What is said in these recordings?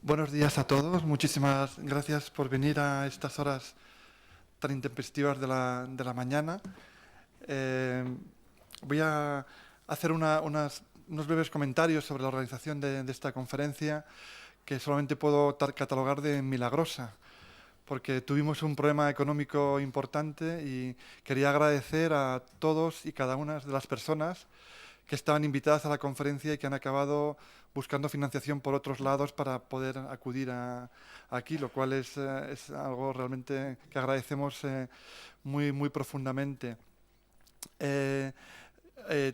Buenos días a todos. Muchísimas gracias por venir a estas horas tan intempestivas de la mañana. Voy a hacer unos breves comentarios sobre la organización de esta conferencia que solamente puedo catalogar de milagrosa, porque tuvimos un problema económico importante y quería agradecer a todos y cada una de las personas que estaban invitadas a la conferencia y que han acabado buscando financiación por otros lados para poder acudir aquí, lo cual es algo realmente que agradecemos muy profundamente.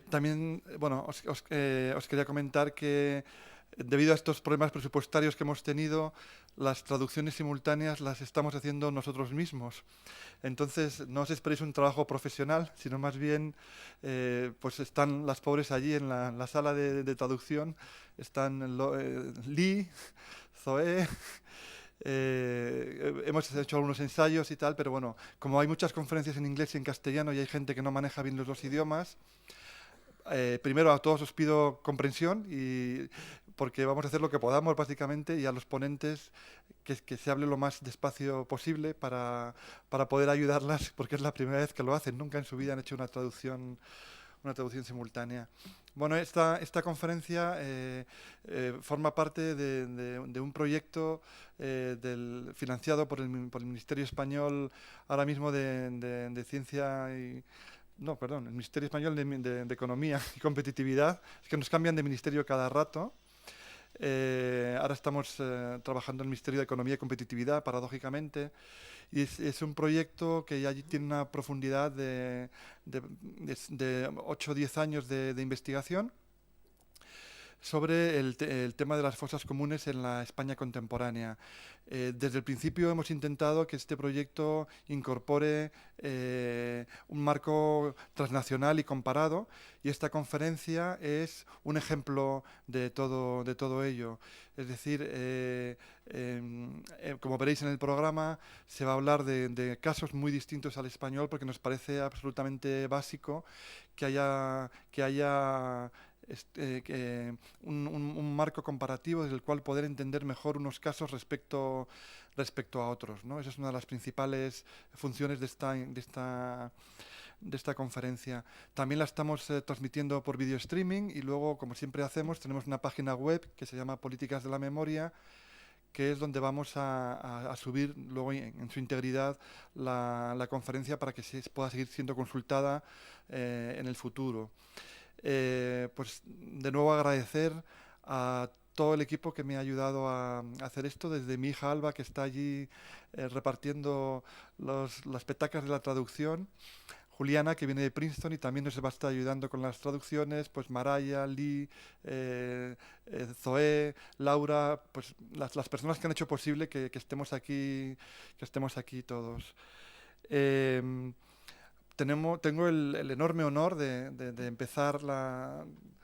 También, bueno, os quería comentar que debido a estos problemas presupuestarios que hemos tenido, las traducciones simultáneas las estamos haciendo nosotros mismos. Entonces, no os esperéis un trabajo profesional, sino más bien, pues están las pobres allí en la sala de traducción, están Lee, Zoe, hemos hecho algunos ensayos y tal, pero bueno, como hay muchas conferencias en inglés y en castellano y hay gente que no maneja bien los dos idiomas, primero a todos os pido comprensión porque vamos a hacer lo que podamos básicamente y a los ponentes que se hable lo más despacio posible para poder ayudarlas porque es la primera vez que lo hacen, nunca en su vida han hecho una traducción simultánea. Bueno, esta conferencia forma parte de un proyecto financiado por el Ministerio Español ahora mismo de Ciencia y... No, perdón, el Ministerio Español de Economía y Competitividad. Es que nos cambian de ministerio cada rato. Ahora estamos trabajando en el Ministerio de Economía y Competitividad, paradójicamente. Y es un proyecto que ya tiene una profundidad de 8 o 10 años de investigación sobre el tema de las fosas comunes en la España contemporánea. Desde el principio hemos intentado que este proyecto incorpore un marco transnacional y comparado, y esta conferencia es un ejemplo de todo ello. Es decir, como veréis en el programa, se va a hablar de casos muy distintos al español, porque nos parece absolutamente básico que haya un marco comparativo desde el cual poder entender mejor unos casos respecto a otros, ¿no? Esa es una de las principales funciones de esta conferencia. También la estamos transmitiendo por video streaming y luego, como siempre hacemos, tenemos una página web que se llama Políticas de la Memoria, que es donde vamos a subir luego en su integridad la conferencia para que se pueda seguir siendo consultada en el futuro. Pues de nuevo agradecer a todo el equipo que me ha ayudado a hacer esto, desde mi hija Alba, que está allí repartiendo las petacas de la traducción, Juliana, que viene de Princeton y también nos va a estar ayudando con las traducciones, pues Maraya, Lee, Zoé, Laura, pues las personas que han hecho posible que estemos aquí todos. Eh, Tengo el enorme honor de empezar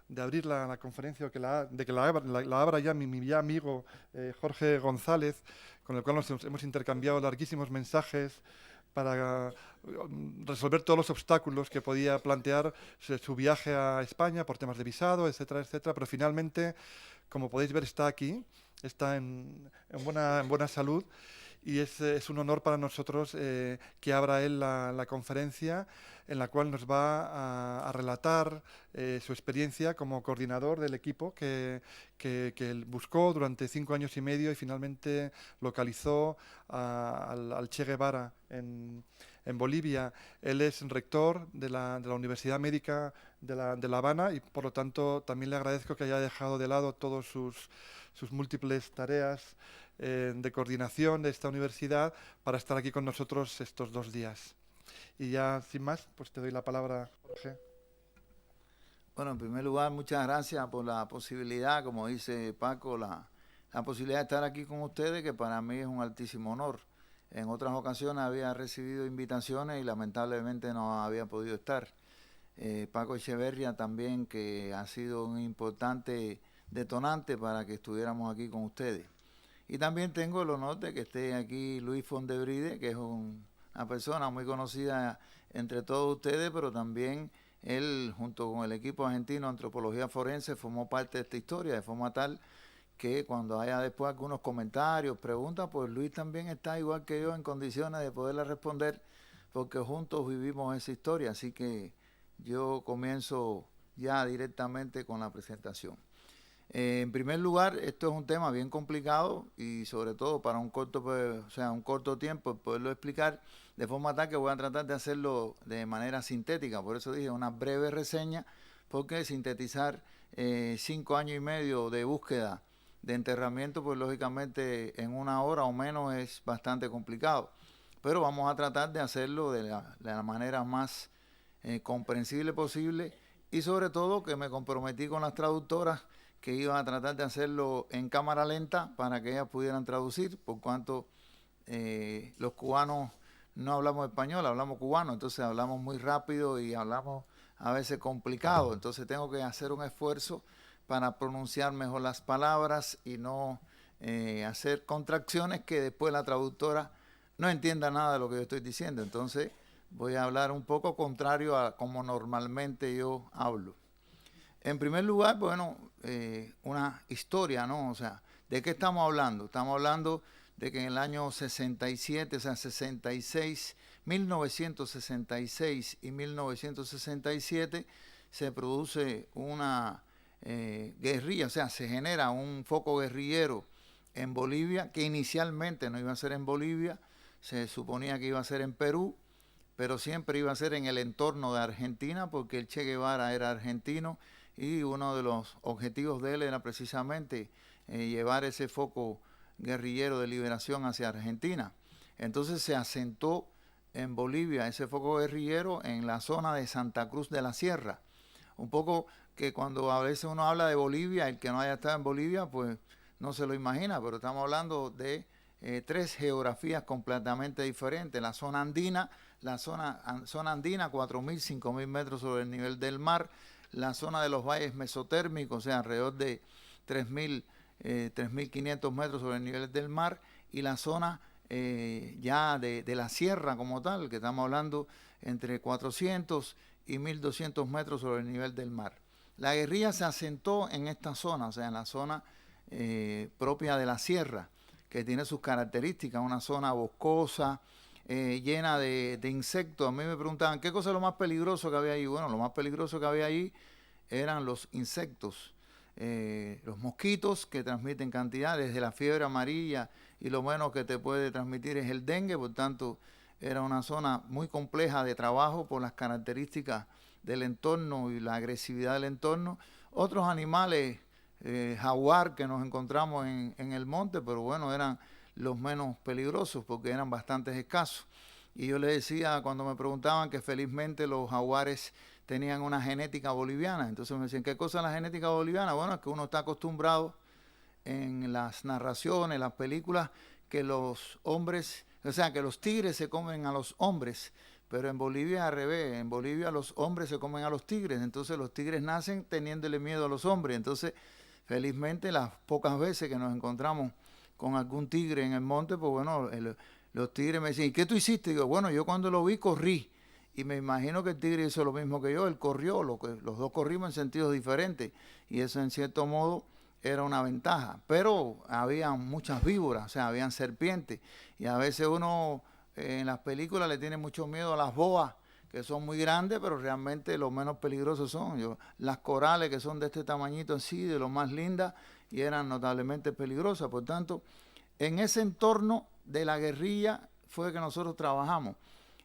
de abrir la conferencia, o de que la abra ya mi ya amigo Jorge González, con el cual nos hemos intercambiado larguísimos mensajes para resolver todos los obstáculos que podía plantear su viaje a España por temas de visado, etcétera, etcétera. Pero finalmente, como podéis ver, está aquí, está en buena salud. Y es un honor para nosotros que abra él la conferencia, en la cual nos va a relatar su experiencia como coordinador del equipo que él buscó durante 5 años y medio y finalmente localizó al Che Guevara en Bolivia. Él es rector de la Universidad Médica de La Habana y por lo tanto también le agradezco que haya dejado de lado todos sus múltiples tareas de coordinación de esta universidad para estar aquí con nosotros estos 2 días. Y ya sin más, pues te doy la palabra, Jorge. Bueno, en primer lugar, muchas gracias por la posibilidad, como dice Paco, la posibilidad de estar aquí con ustedes, que para mí es un altísimo honor. En otras ocasiones había recibido invitaciones y lamentablemente no había podido estar. Paco Echeverria también, que ha sido un importante detonante para que estuviéramos aquí con ustedes. Y también tengo el honor de que esté aquí Luis Fondebride, que es una persona muy conocida entre todos ustedes, pero también él, junto con el equipo argentino de Antropología Forense, formó parte de esta historia, de forma tal que cuando haya después algunos comentarios, preguntas, pues Luis también está igual que yo en condiciones de poderle responder, porque juntos vivimos esa historia. Así que yo comienzo ya directamente con la presentación. En primer lugar, esto es un tema bien complicado y sobre todo para un corto tiempo poderlo explicar de forma tal que voy a tratar de hacerlo de manera sintética. Por eso dije una breve reseña, porque sintetizar 5 años y medio de búsqueda de enterramiento, pues lógicamente en 1 hora o menos es bastante complicado. Pero vamos a tratar de hacerlo de la manera más comprensible posible, y sobre todo que me comprometí con las traductoras que iban a tratar de hacerlo en cámara lenta para que ellas pudieran traducir, por cuanto los cubanos no hablamos español, hablamos cubano, entonces hablamos muy rápido y hablamos a veces complicado, entonces tengo que hacer un esfuerzo para pronunciar mejor las palabras y no hacer contracciones que después la traductora no entienda nada de lo que yo estoy diciendo. Entonces voy a hablar un poco contrario a como normalmente yo hablo. En primer lugar, bueno, una historia, ¿no? O sea, ¿de qué estamos hablando? Estamos hablando de que en el año 67, o sea, 1966 y 1967 se produce una guerrilla, o sea, se genera un foco guerrillero en Bolivia, que inicialmente no iba a ser en Bolivia, se suponía que iba a ser en Perú, pero siempre iba a ser en el entorno de Argentina, porque el Che Guevara era argentino y uno de los objetivos de él era precisamente llevar ese foco guerrillero de liberación hacia Argentina. Entonces se asentó en Bolivia ese foco guerrillero en la zona de Santa Cruz de la Sierra. Un poco que cuando a veces uno habla de Bolivia, el que no haya estado en Bolivia, pues no se lo imagina, pero estamos hablando de 3 geografías completamente diferentes. La zona andina, 4.000, 5.000 metros sobre el nivel del mar. La zona de los valles mesotérmicos, o sea, alrededor de 3.500 metros sobre el nivel del mar. Y la zona ya de la sierra como tal, que estamos hablando entre 400 y 1.200 metros sobre el nivel del mar. La guerrilla se asentó en esta zona, o sea, en la zona propia de la sierra, que tiene sus características, una zona boscosa, llena de insectos. A mí me preguntaban, ¿qué cosa es lo más peligroso que había ahí? Bueno, lo más peligroso que había ahí eran los insectos, los mosquitos, que transmiten cantidades de la fiebre amarilla, y lo menos que te puede transmitir es el dengue. Por tanto, era una zona muy compleja de trabajo por las características del entorno y la agresividad del entorno. Otros animales, jaguar, que nos encontramos en el monte, pero bueno, eran los menos peligrosos porque eran bastante escasos. Y yo les decía cuando me preguntaban que felizmente los jaguares tenían una genética boliviana. Entonces me decían, ¿qué cosa es la genética boliviana? Bueno, es que uno está acostumbrado en las narraciones, las películas, que los hombres, o sea, que los tigres se comen a los hombres, pero en Bolivia al revés. En Bolivia los hombres se comen a los tigres, entonces los tigres nacen teniéndole miedo a los hombres. Entonces, felizmente, las pocas veces que nos encontramos con algún tigre en el monte, pues bueno, los tigres me decían, ¿y qué tú hiciste? Y digo, bueno, yo cuando lo vi corrí, y me imagino que el tigre hizo lo mismo que yo, él corrió, los dos corrimos en sentidos diferentes, y eso en cierto modo era una ventaja. Pero había muchas víboras, o sea, habían serpientes, y a veces uno en las películas le tiene mucho miedo a las boas, que son muy grandes, pero realmente los menos peligrosos son las corales, que son de este tamañito así, de lo más lindas, y eran notablemente peligrosas. Por tanto, en ese entorno de la guerrilla fue que nosotros trabajamos,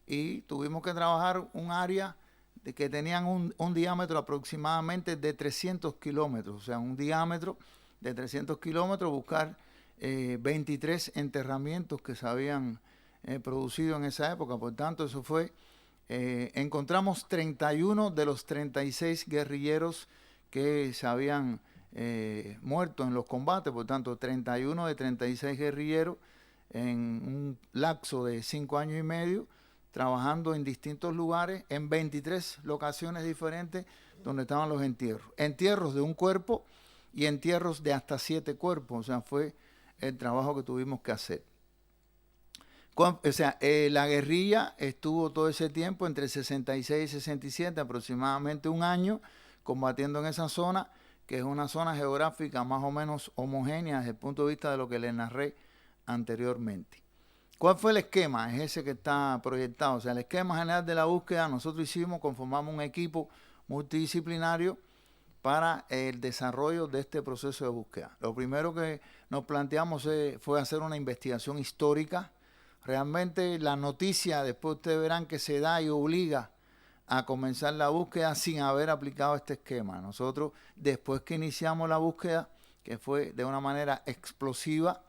y tuvimos que trabajar un área de que tenían un diámetro aproximadamente de 300 kilómetros, o sea, un diámetro de 300 kilómetros, buscar 23 enterramientos que se habían producido en esa época. Por tanto, eso fue, encontramos 31 de los 36 guerrilleros que se habían muerto en los combates. Por tanto, 31 de 36 guerrilleros en un lapso de 5 años y medio, trabajando en distintos lugares, en 23 locaciones diferentes donde estaban los entierros. Entierros de un cuerpo y entierros de hasta 7 cuerpos. O sea, fue el trabajo que tuvimos que hacer. O sea, la guerrilla estuvo todo ese tiempo, entre 66 y 67, aproximadamente un año, combatiendo en esa zona, que es una zona geográfica más o menos homogénea desde el punto de vista de lo que les narré anteriormente. ¿Cuál fue el esquema? Es ese que está proyectado. O sea, el esquema general de la búsqueda, nosotros conformamos un equipo multidisciplinario para el desarrollo de este proceso de búsqueda. Lo primero que nos planteamos fue hacer una investigación histórica. Realmente la noticia, después ustedes verán que se da y obliga a comenzar la búsqueda sin haber aplicado este esquema. Nosotros, después que iniciamos la búsqueda, que fue de una manera explosiva,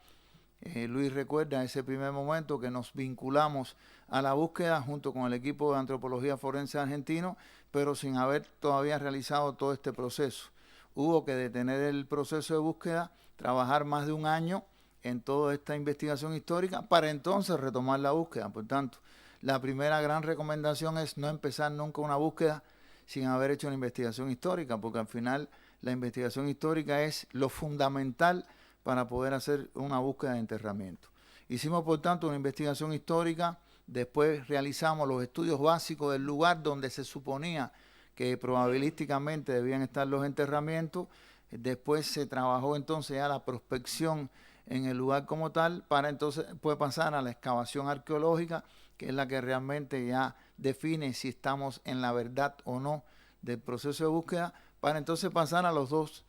Luis recuerda ese primer momento que nos vinculamos a la búsqueda junto con el equipo de antropología forense argentino, pero sin haber todavía realizado todo este proceso. Hubo que detener el proceso de búsqueda, trabajar más de un año en toda esta investigación histórica para entonces retomar la búsqueda. Por tanto, la primera gran recomendación es no empezar nunca una búsqueda sin haber hecho una investigación histórica, porque al final la investigación histórica es lo fundamental para poder hacer una búsqueda de enterramiento. Hicimos, por tanto, una investigación histórica, después realizamos los estudios básicos del lugar donde se suponía que probabilísticamente debían estar los enterramientos, después se trabajó entonces ya la prospección en el lugar como tal, para entonces puede pasar a la excavación arqueológica, que es la que realmente ya define si estamos en la verdad o no del proceso de búsqueda, para entonces pasar a los dos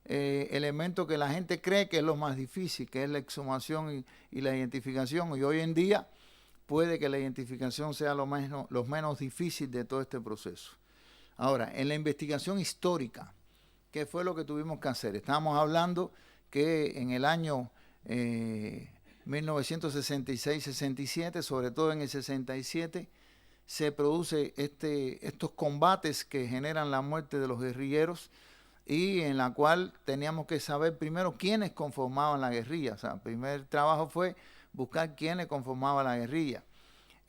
elementos que la gente cree que es lo más difícil, que es la exhumación y la identificación, y hoy en día puede que la identificación sea lo menos difícil de todo este proceso. Ahora, en la investigación histórica, ¿qué fue lo que tuvimos que hacer? Estábamos hablando que en el año 1966-67, sobre todo en el 67, se produce estos combates que generan la muerte de los guerrilleros, y en la cual teníamos que saber primero quiénes conformaban la guerrilla. O sea, el primer trabajo fue buscar quiénes conformaban la guerrilla.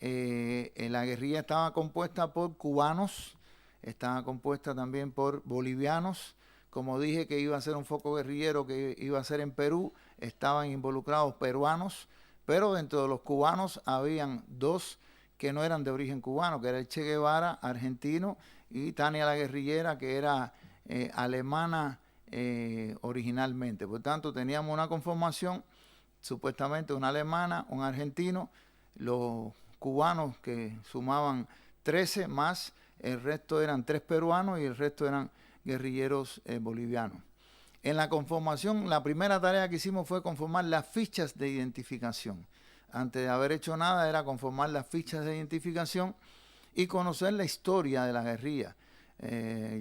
La guerrilla estaba compuesta por cubanos, estaba compuesta también por bolivianos. Como dije que iba a ser un foco guerrillero que iba a ser en Perú, estaban involucrados peruanos, pero dentro de los cubanos habían dos que no eran de origen cubano, que era el Che Guevara, argentino, y Tania la guerrillera, que era alemana originalmente. Por tanto, teníamos una conformación, supuestamente una alemana, un argentino, los cubanos que sumaban 13, más el resto eran 3 peruanos y el resto eran guerrilleros bolivianos. En la conformación, la primera tarea que hicimos fue conformar las fichas de identificación. Antes de haber hecho nada era conformar las fichas de identificación y conocer la historia de la guerrilla.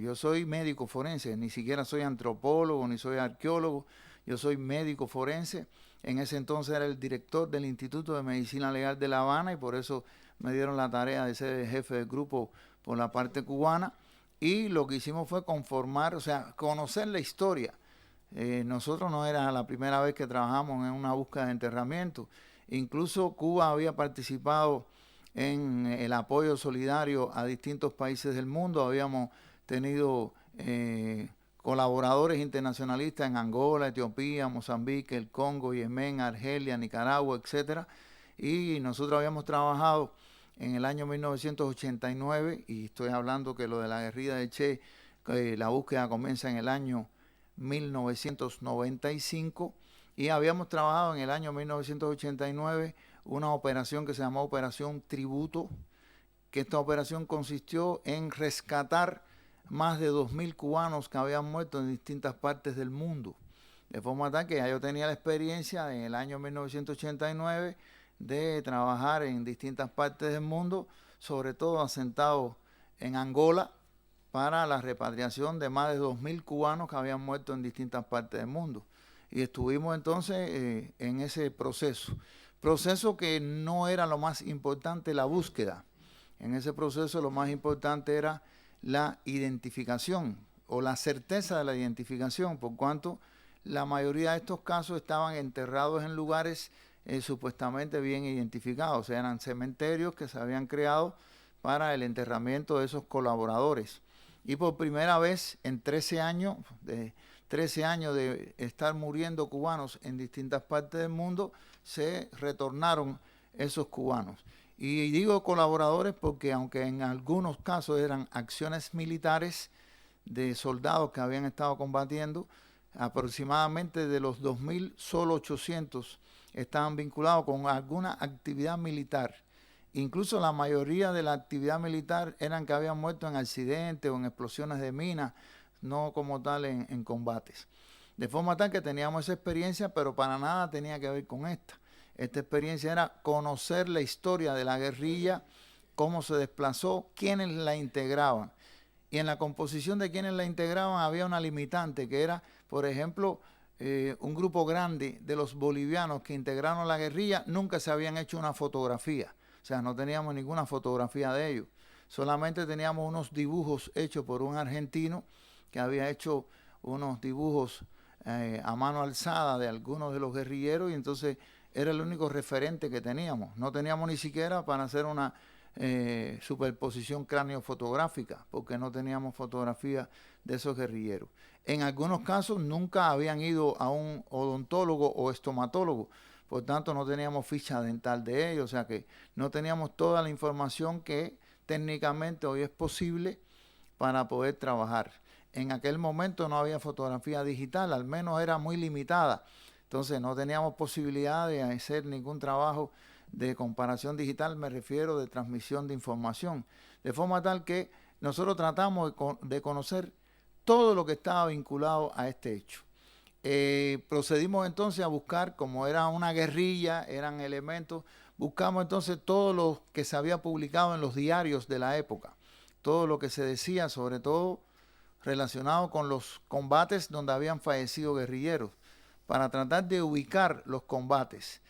Yo soy médico forense, ni siquiera soy antropólogo ni soy arqueólogo, yo soy médico forense. En ese entonces era el director del Instituto de Medicina Legal de La Habana y por eso me dieron la tarea de ser el jefe del grupo por la parte cubana. Y lo que hicimos fue conformar, o sea, conocer la historia. Nosotros no era la primera vez que trabajamos en una búsqueda de enterramiento. Incluso Cuba había participado en el apoyo solidario a distintos países del mundo. Habíamos tenido colaboradores internacionalistas en Angola, Etiopía, Mozambique, el Congo, Yemen, Argelia, Nicaragua, etcétera. Y nosotros habíamos trabajado en el año 1989, y estoy hablando que lo de la guerrilla de Che, la búsqueda comienza en el año 1995, y habíamos trabajado en el año 1989 una operación que se llamó Operación Tributo, que esta operación consistió en rescatar más de 2.000 cubanos que habían muerto en distintas partes del mundo. De forma tal que ya yo tenía la experiencia en el año 1989 de trabajar en distintas partes del mundo, sobre todo asentado en Angola, para la repatriación de más de 2.000 cubanos que habían muerto en distintas partes del mundo. Y estuvimos entonces en ese proceso que no era lo más importante la búsqueda. En ese proceso lo más importante era la identificación o la certeza de la identificación, por cuanto la mayoría de estos casos estaban enterrados en lugares supuestamente bien identificados, o sea, eran cementerios que se habían creado para el enterramiento de esos colaboradores. Y por primera vez en 13 años 13 años de estar muriendo cubanos en distintas partes del mundo, se retornaron esos cubanos. Y digo colaboradores porque aunque en algunos casos eran acciones militares de soldados que habían estado combatiendo, aproximadamente de los 2.000, solo 800 estaban vinculados con alguna actividad militar. Incluso la mayoría de la actividad militar eran que habían muerto en accidentes o en explosiones de minas, no como tal en combates. De forma tal que teníamos esa experiencia, pero para nada tenía que ver con esta. Esta experiencia era conocer la historia de la guerrilla, cómo se desplazó, quiénes la integraban. Y en la composición de quienes la integraban había una limitante, que era, por ejemplo, un grupo grande de los bolivianos que integraron la guerrilla nunca se habían hecho una fotografía. O sea, no teníamos ninguna fotografía de ellos. Solamente teníamos unos dibujos hechos por un argentino que había hecho unos dibujos a mano alzada de algunos de los guerrilleros, y entonces era el único referente que teníamos. No teníamos ni siquiera para hacer una superposición cráneo-fotográfica, porque no teníamos fotografía de esos guerrilleros. En algunos casos nunca habían ido a un odontólogo o estomatólogo, por tanto no teníamos ficha dental de ellos, o sea que no teníamos toda la información que técnicamente hoy es posible para poder trabajar. En aquel momento no había fotografía digital, al menos era muy limitada, entonces no teníamos posibilidad de hacer ningún trabajo de comparación digital, me refiero de transmisión de información, de forma tal que nosotros tratamos de conocer todo lo que estaba vinculado a este hecho. Procedimos entonces a buscar, como era una guerrilla, eran elementos, buscamos entonces todo lo que se había publicado en los diarios de la época, todo lo que se decía, sobre todo relacionado con los combates donde habían fallecido guerrilleros, para tratar de ubicar los combates.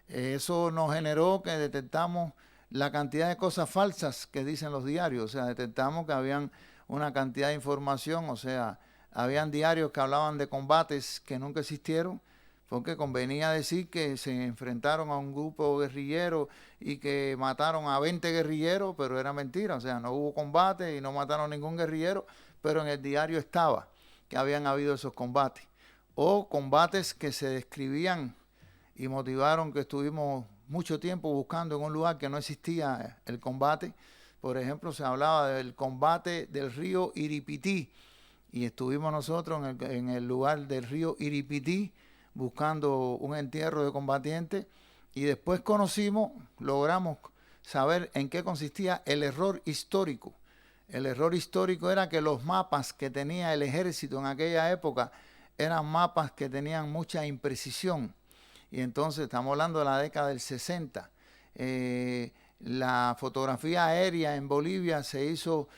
Eso nos generó que detectamos la cantidad de cosas falsas que dicen los diarios, o sea, detectamos que habían una cantidad de información, o sea, habían diarios que hablaban de combates que nunca existieron, porque convenía decir que se enfrentaron a un grupo guerrillero y que mataron a 20 guerrilleros, pero era mentira, o sea, no hubo combate y no mataron ningún guerrillero, pero en el diario estaba que habían habido esos combates. O combates que se describían y motivaron que estuvimos mucho tiempo buscando en un lugar que no existía el combate. Por ejemplo, se hablaba del combate del río Iripití, y estuvimos nosotros en el lugar del río Iripití buscando un entierro de combatientes, y después logramos saber en qué consistía el error histórico. El error histórico era que los mapas que tenía el ejército en aquella época eran mapas que tenían mucha imprecisión. Y entonces estamos hablando de la década del 60. La fotografía aérea en Bolivia se hizo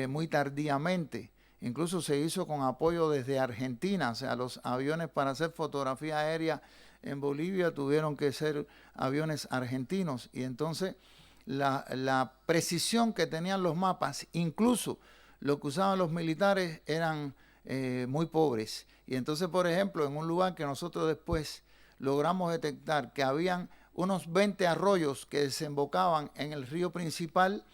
muy tardíamente. Incluso se hizo con apoyo desde Argentina. O sea, los aviones para hacer fotografía aérea en Bolivia tuvieron que ser aviones argentinos. Y entonces la precisión que tenían los mapas, incluso lo que usaban los militares, eran muy pobres. Y entonces, por ejemplo, en un lugar que nosotros después logramos detectar que habían unos 20 arroyos que desembocaban en el río principal,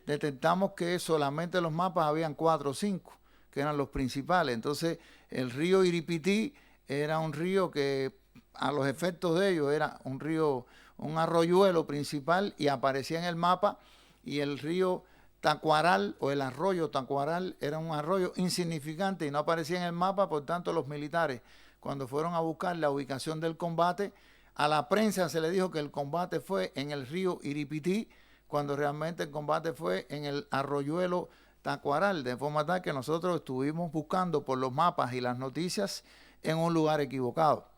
detectamos que solamente los mapas habían 4 o 5, que eran los principales. Entonces, el río Iripití era un río que, a los efectos de ello, era un río, un arroyuelo principal, y aparecía en el mapa, y el río Tacuaral o el arroyo Tacuaral era un arroyo insignificante y no aparecía en el mapa. Por tanto, los militares, cuando fueron a buscar la ubicación del combate, a la prensa se le dijo que el combate fue en el río Iripití, cuando realmente el combate fue en el arroyuelo Tacuaral, de forma tal que nosotros estuvimos buscando por los mapas y las noticias en un lugar equivocado.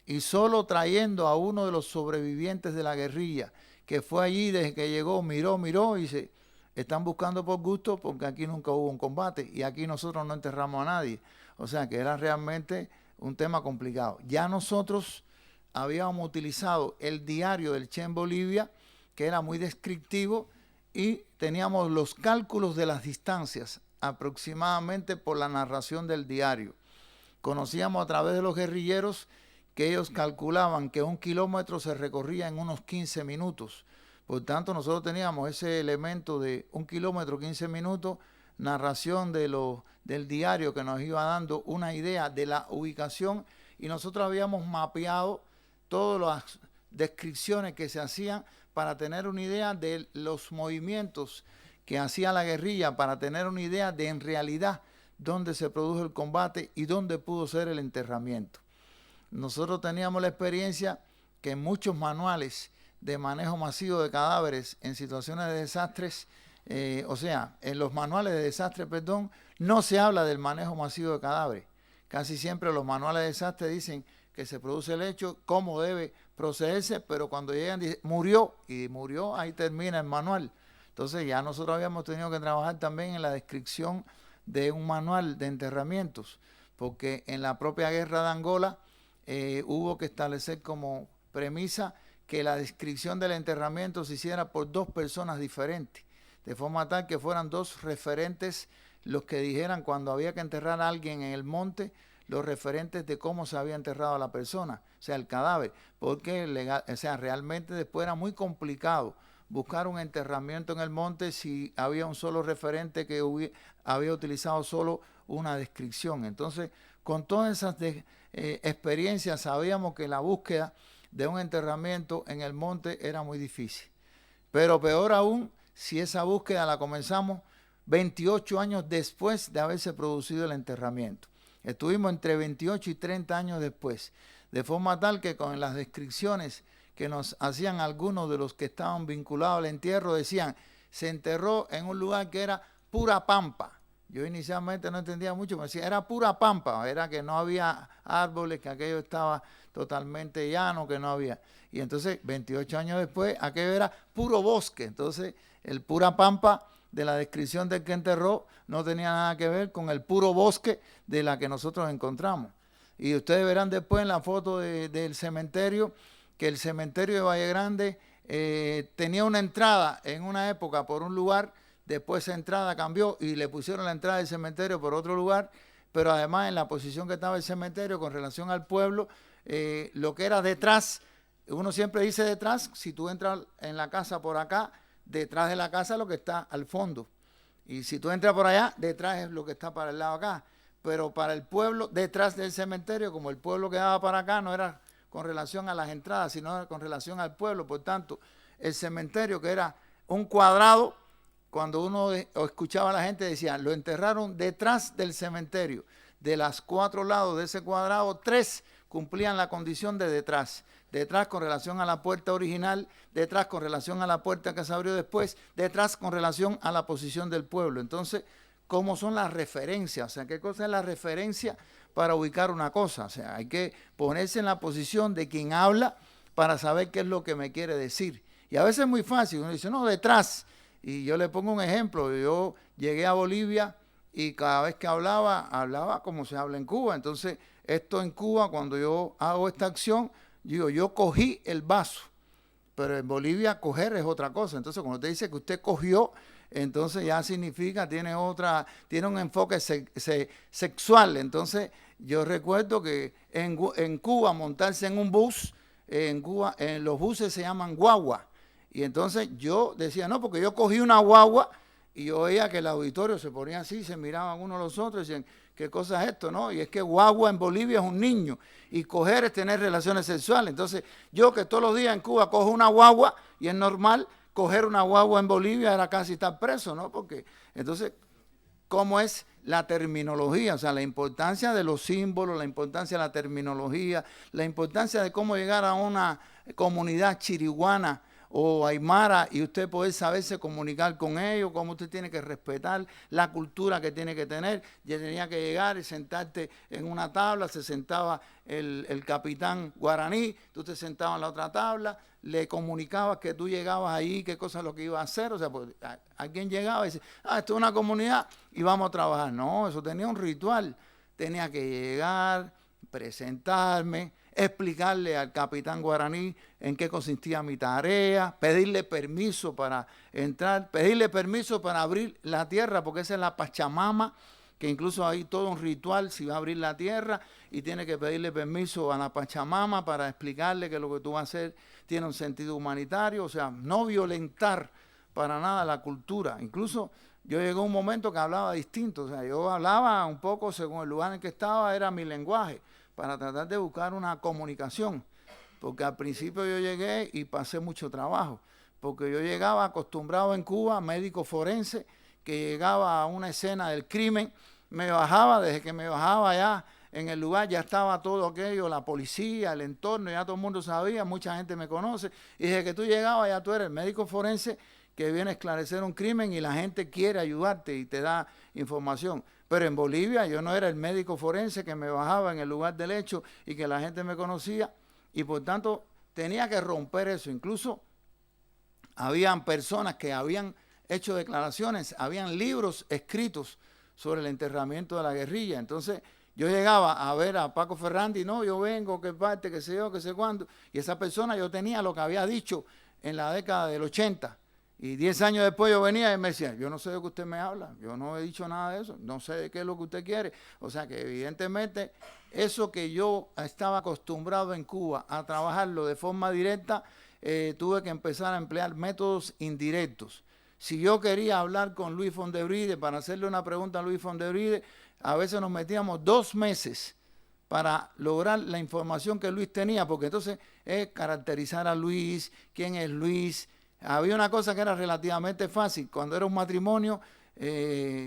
Y solo trayendo a uno de los sobrevivientes de la guerrilla, que fue allí desde que llegó, miró y dice: están buscando por gusto, porque aquí nunca hubo un combate y aquí nosotros no enterramos a nadie. O sea que era realmente un tema complicado. Ya nosotros habíamos utilizado el diario del Che en Bolivia, que era muy descriptivo, y teníamos los cálculos de las distancias aproximadamente por la narración del diario. Conocíamos a través de los guerrilleros que ellos calculaban que 1 kilómetro se recorría en unos 15 minutos. Por tanto, nosotros teníamos ese elemento de 1 kilómetro, 15 minutos, narración de del diario que nos iba dando una idea de la ubicación y nosotros habíamos mapeado todas las descripciones que se hacían para tener una idea de los movimientos que hacía la guerrilla, para tener una idea de en realidad dónde se produjo el combate y dónde pudo ser el enterramiento. Nosotros teníamos la experiencia que en muchos manuales de manejo masivo de cadáveres en situaciones de desastres, en los manuales de desastre, perdón, no se habla del manejo masivo de cadáveres. Casi siempre los manuales de desastre dicen que se produce el hecho, cómo debe procederse, pero cuando llegan dicen, murió, y murió, ahí termina el manual. Entonces ya nosotros habíamos tenido que trabajar también en la descripción de un manual de enterramientos, porque en la propia guerra de Angola hubo que establecer como premisa que la descripción del enterramiento se hiciera por 2 personas diferentes, de forma tal que fueran 2 referentes los que dijeran cuando había que enterrar a alguien en el monte, los referentes de cómo se había enterrado a la persona, o sea, el cadáver, porque realmente después era muy complicado buscar un enterramiento en el monte si había un solo referente que había utilizado solo una descripción. Entonces, con todas esas experiencias sabíamos que la búsqueda de un enterramiento en el monte era muy difícil. Pero peor aún, si esa búsqueda la comenzamos 28 años después de haberse producido el enterramiento. Estuvimos entre 28 y 30 años después, de forma tal que con las descripciones que nos hacían algunos de los que estaban vinculados al entierro, decían, se enterró en un lugar que era pura pampa. Yo inicialmente no entendía mucho, pero decía, era pura pampa, era que no había árboles, que aquello estaba totalmente llano, que no había. Y entonces, 28 años después, aquello era puro bosque. Entonces, el pura pampa de la descripción del que enterró no tenía nada que ver con el puro bosque de la que nosotros encontramos. Y ustedes verán después en la foto del cementerio, que el cementerio de Valle Grande tenía una entrada en una época por un lugar, después esa entrada cambió y le pusieron la entrada del cementerio por otro lugar, pero además en la posición que estaba el cementerio con relación al pueblo, lo que era detrás, uno siempre dice detrás, si tú entras en la casa por acá, detrás de la casa es lo que está al fondo. Y si tú entras por allá, detrás es lo que está para el lado acá. Pero para el pueblo, detrás del cementerio, como el pueblo quedaba para acá, no era con relación a las entradas, sino con relación al pueblo. Por tanto, el cementerio, que era un cuadrado, cuando uno escuchaba a la gente, decía, lo enterraron detrás del cementerio. De los 4 lados de ese cuadrado, 3 cumplían la condición de detrás. Detrás con relación a la puerta original, detrás con relación a la puerta que se abrió después, detrás con relación a la posición del pueblo. Entonces, ¿cómo son las referencias? O sea, ¿qué cosa es la referencia para ubicar una cosa? O sea, hay que ponerse en la posición de quien habla para saber qué es lo que me quiere decir. Y a veces es muy fácil, uno dice, no, detrás. Y yo le pongo un ejemplo, yo llegué a Bolivia y cada vez que hablaba como se habla en Cuba. Entonces, esto en Cuba, cuando yo hago esta acción, yo cogí el vaso, pero en Bolivia coger es otra cosa. Entonces, cuando usted dice que usted cogió, entonces ya significa, tiene un enfoque sexual. Entonces, yo recuerdo que en Cuba montarse en un bus, en Cuba, en los buses se llaman guagua. Y entonces yo decía, no, porque yo cogí una guagua y yo veía que el auditorio se ponía así, se miraban unos a los otros y decían, ¿qué cosa es esto? ¿No? Y es que guagua en Bolivia es un niño y coger es tener relaciones sexuales. Entonces, yo que todos los días en Cuba cojo una guagua y es normal, coger una guagua en Bolivia era casi estar preso, ¿no? Porque, entonces, ¿cómo es la terminología? O sea, la importancia de los símbolos, la importancia de la terminología, la importancia de cómo llegar a una comunidad chiriguana o aymara y usted poder saberse comunicar con ellos, cómo usted tiene que respetar la cultura que tiene que tener. Ya tenía que llegar y sentarte en una tabla, se sentaba el capitán guaraní, tú te sentabas en la otra tabla, le comunicabas que tú llegabas ahí, qué cosa es lo que iba a hacer. O sea, pues, alguien llegaba y dice, esto es una comunidad y vamos a trabajar. No, eso tenía un ritual. Tenía que llegar, presentarme, explicarle al capitán guaraní en qué consistía mi tarea, pedirle permiso para entrar, pedirle permiso para abrir la tierra, porque esa es la Pachamama, que incluso hay todo un ritual si va a abrir la tierra y tiene que pedirle permiso a la Pachamama para explicarle que lo que tú vas a hacer tiene un sentido humanitario. O sea, no violentar para nada la cultura. Incluso yo llegó un momento que hablaba distinto, o sea, yo hablaba un poco según el lugar en que estaba, era mi lenguaje, para tratar de buscar una comunicación, porque al principio yo llegué y pasé mucho trabajo, porque yo llegaba acostumbrado en Cuba, médico forense, que llegaba a una escena del crimen, me bajaba, desde que me bajaba ya en el lugar ya estaba todo aquello, la policía, el entorno, ya todo el mundo sabía, mucha gente me conoce, y desde que tú llegabas ya tú eres el médico forense que viene a esclarecer un crimen y la gente quiere ayudarte y te da información. Pero en Bolivia yo no era el médico forense que me bajaba en el lugar del hecho y que la gente me conocía, y por tanto tenía que romper eso. Incluso habían personas que habían hecho declaraciones, habían libros escritos sobre el enterramiento de la guerrilla. Entonces yo llegaba a ver a Paco Ferrandi, no, yo vengo, que parte, que sé yo, que sé cuándo, y esa persona yo tenía lo que había dicho en la década del 80, y 10 años después yo venía y me decía, yo no sé de qué usted me habla, yo no he dicho nada de eso, no sé de qué es lo que usted quiere. O sea que evidentemente eso que yo estaba acostumbrado en Cuba a trabajarlo de forma directa, tuve que empezar a emplear métodos indirectos. Si yo quería hablar con Luis Fondebride para hacerle una pregunta a Luis Fondebride, a veces nos metíamos 2 meses para lograr la información que Luis tenía, porque entonces es caracterizar a Luis, quién es Luis. Había una cosa que era relativamente fácil, cuando era un matrimonio,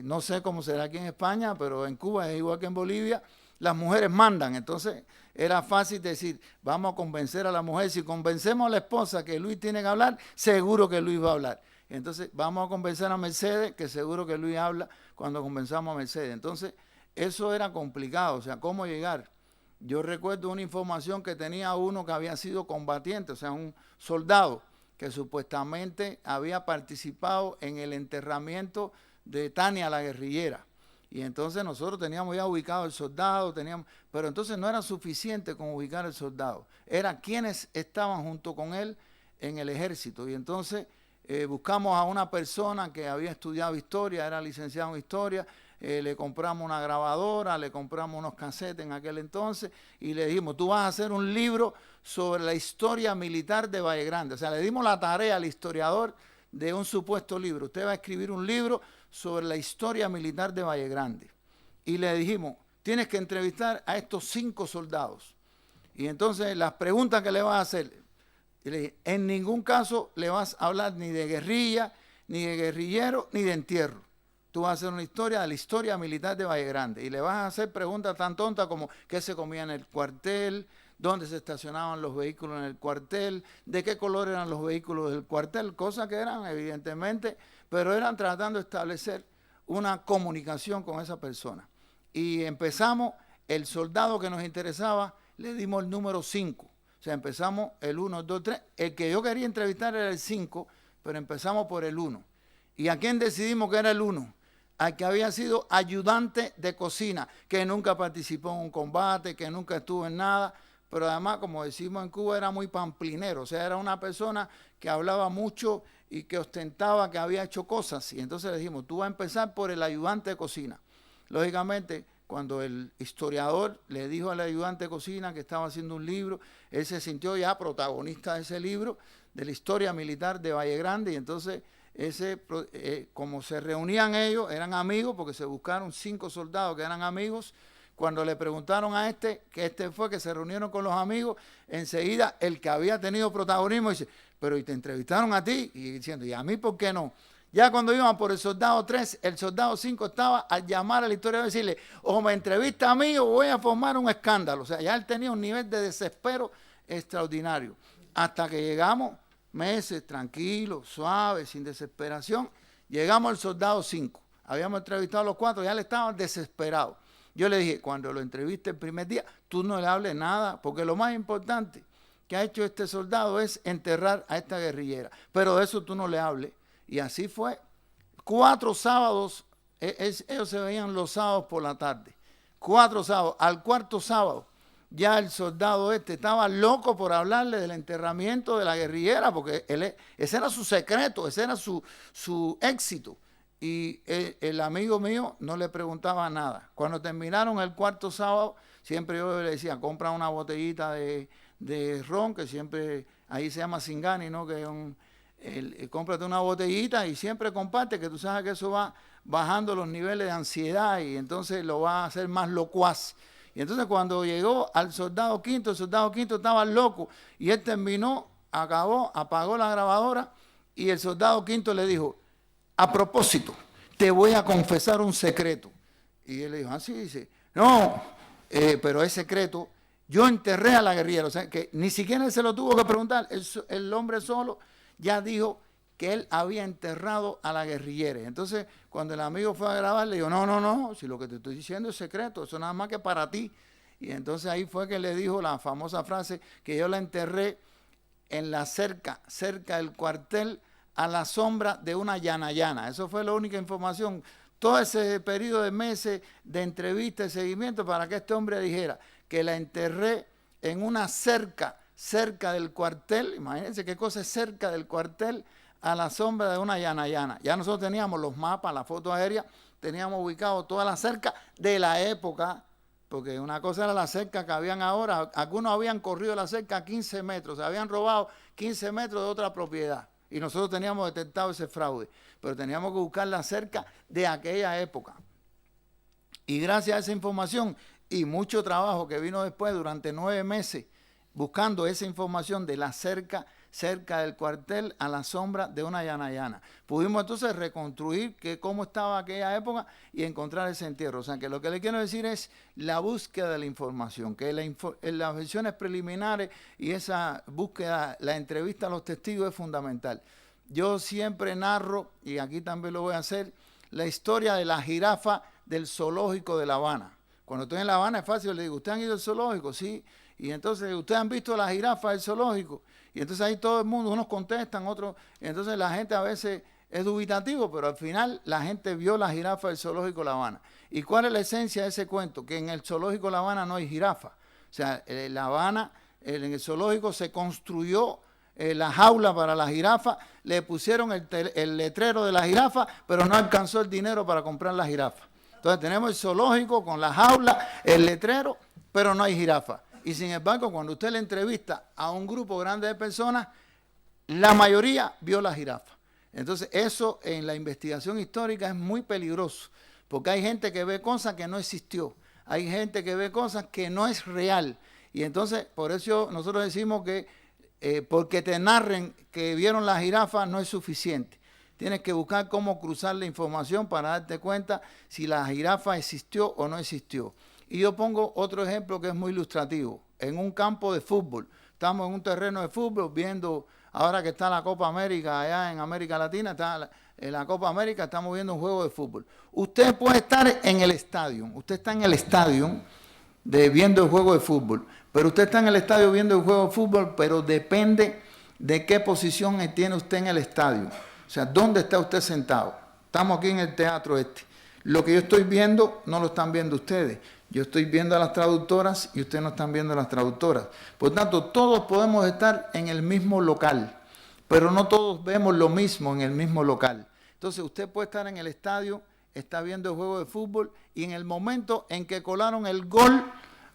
no sé cómo será aquí en España, pero en Cuba es igual que en Bolivia, las mujeres mandan, entonces era fácil decir, vamos a convencer a la mujer, si convencemos a la esposa que Luis tiene que hablar, seguro que Luis va a hablar. Entonces vamos a convencer a Mercedes, que seguro que Luis habla cuando convenzamos a Mercedes. Entonces eso era complicado, o sea, ¿cómo llegar? Yo recuerdo una información que tenía uno que había sido combatiente, o sea, un soldado que supuestamente había participado en el enterramiento de Tania la guerrillera. Y entonces nosotros teníamos ya ubicado el soldado, pero entonces no era suficiente con ubicar el soldado, era quienes estaban junto con él en el ejército. Y entonces buscamos a una persona que había estudiado historia, era licenciado en historia, le compramos una grabadora, le compramos unos casetes en aquel entonces y le dijimos, tú vas a hacer un libro sobre la historia militar de Valle Grande. O sea, le dimos la tarea al historiador de un supuesto libro. Usted va a escribir un libro sobre la historia militar de Valle Grande. Y le dijimos, tienes que entrevistar a estos 5 soldados. Y entonces las preguntas que le vas a hacer, y le dije, en ningún caso le vas a hablar ni de guerrilla, ni de guerrillero, ni de entierro. Tú vas a hacer una historia de la historia militar de Valle Grande y le vas a hacer preguntas tan tontas como qué se comía en el cuartel, dónde se estacionaban los vehículos en el cuartel, de qué color eran los vehículos del cuartel, cosas que eran evidentemente, pero eran tratando de establecer una comunicación con esa persona. Y empezamos, el soldado que nos interesaba, le dimos el número 5. O sea, empezamos el 1, el 2, 3. El que yo quería entrevistar era el 5, pero empezamos por el 1. ¿Y a quién decidimos que era el 1? Al que había sido ayudante de cocina, que nunca participó en un combate, que nunca estuvo en nada, pero además, como decimos en Cuba, era muy pamplinero, o sea, era una persona que hablaba mucho y que ostentaba que había hecho cosas. Y entonces le dijimos, tú vas a empezar por el ayudante de cocina. Lógicamente, cuando el historiador le dijo al ayudante de cocina que estaba haciendo un libro, él se sintió ya protagonista de ese libro, de la historia militar de Valle Grande, y entonces como se reunían ellos, eran amigos, porque se buscaron 5 soldados que eran amigos. Cuando le preguntaron a que fue que se reunieron con los amigos, enseguida el que había tenido protagonismo dice, pero ¿y te entrevistaron a ti? Y diciendo, ¿y a mí por qué no? Ya cuando iban por el soldado 3, el soldado 5 estaba a llamar al historiador y decirle, o me entrevista a mí o voy a formar un escándalo. O sea, ya él tenía un nivel de desespero extraordinario. Hasta que llegamos, meses, tranquilos, suaves, sin desesperación, llegamos al soldado 5. Habíamos entrevistado a los 4, ya le estaban desesperados. Yo le dije, cuando lo entreviste el primer día, tú no le hables nada, porque lo más importante que ha hecho este soldado es enterrar a esta guerrillera. Pero de eso tú no le hables. Y así fue. 4 sábados, ellos se veían los sábados por la tarde. 4 sábados. Al 4.º sábado, ya el soldado estaba loco por hablarle del enterramiento de la guerrillera, porque ese era su secreto, ese era su éxito. Y el amigo mío no le preguntaba nada. Cuando terminaron el 4.º sábado, siempre yo le decía, compra una botellita de ron, que siempre, ahí se llama Singani, ¿no? Que es cómprate una botellita y siempre comparte, que tú sabes que eso va bajando los niveles de ansiedad y entonces lo va a hacer más locuaz. Y entonces cuando llegó al soldado Quinto, el soldado Quinto estaba loco y él terminó, acabó, apagó la grabadora y el soldado Quinto le dijo, a propósito, te voy a confesar un secreto. Y él le dijo, así dice, no, pero es secreto. Yo enterré a la guerrillera, o sea, que ni siquiera él se lo tuvo que preguntar. El hombre solo ya dijo que él había enterrado a la guerrillera. Entonces, cuando el amigo fue a grabar, le dijo, no, si lo que te estoy diciendo es secreto, eso nada más que para ti. Y entonces ahí fue que le dijo la famosa frase que yo la enterré en la cerca del cuartel a la sombra de una llana. Eso fue la única información. Todo ese periodo de meses de entrevista y seguimiento para que este hombre dijera que la enterré en una cerca del cuartel. Imagínense qué cosa es cerca del cuartel a la sombra de una llana. Ya nosotros teníamos los mapas, la foto aérea, teníamos ubicado toda la cerca de la época, porque una cosa era la cerca que habían ahora. Algunos habían corrido la cerca a 15 metros, se habían robado 15 metros de otra propiedad. Y nosotros teníamos detectado ese fraude, pero teníamos que buscar la cerca de aquella época. Y gracias a esa información y mucho trabajo que vino después durante 9 meses, buscando esa información de la cerca del cuartel a la sombra de una llana. Pudimos entonces reconstruir cómo estaba aquella época y encontrar ese entierro. O sea, que lo que le quiero decir es la búsqueda de la información, que en las versiones preliminares y esa búsqueda, la entrevista a los testigos es fundamental. Yo siempre narro, y aquí también lo voy a hacer, la historia de la jirafa del zoológico de La Habana. Cuando estoy en La Habana es fácil, le digo, ¿ustedes han ido al zoológico? Sí. Y entonces, ¿ustedes han visto la jirafa del zoológico? Y entonces ahí todo el mundo, unos contestan, otros, y entonces la gente a veces es dubitativo, pero al final la gente vio la jirafa del zoológico La Habana. ¿Y cuál es la esencia de ese cuento? Que en el zoológico La Habana no hay jirafa. O sea, La Habana, en el zoológico se construyó la jaula para la jirafa, le pusieron el letrero de la jirafa, pero no alcanzó el dinero para comprar la jirafa. Entonces tenemos el zoológico con la jaula, el letrero, pero no hay jirafa. Y sin embargo, cuando usted le entrevista a un grupo grande de personas, la mayoría vio la jirafa. Entonces eso en la investigación histórica es muy peligroso, porque hay gente que ve cosas que no existió, hay gente que ve cosas que no es real. Y entonces por eso nosotros decimos que porque te narren que vieron la jirafa no es suficiente. Tienes que buscar cómo cruzar la información para darte cuenta si la jirafa existió o no existió. Y yo pongo otro ejemplo que es muy ilustrativo. En un campo de fútbol, estamos en un terreno de fútbol viendo, ahora que está la Copa América allá en América Latina, está en la Copa América, estamos viendo un juego de fútbol. Usted puede estar en el estadio, usted está en el estadio viendo el juego de fútbol, pero usted está en el estadio viendo el juego de fútbol, pero depende de qué posición tiene usted en el estadio. O sea, ¿dónde está usted sentado? Estamos aquí en el teatro este. Lo que yo estoy viendo no lo están viendo ustedes. Yo estoy viendo a las traductoras y ustedes no están viendo a las traductoras. Por tanto, todos podemos estar en el mismo local, pero no todos vemos lo mismo en el mismo local. Entonces, usted puede estar en el estadio, está viendo el juego de fútbol y en el momento en que colaron el gol,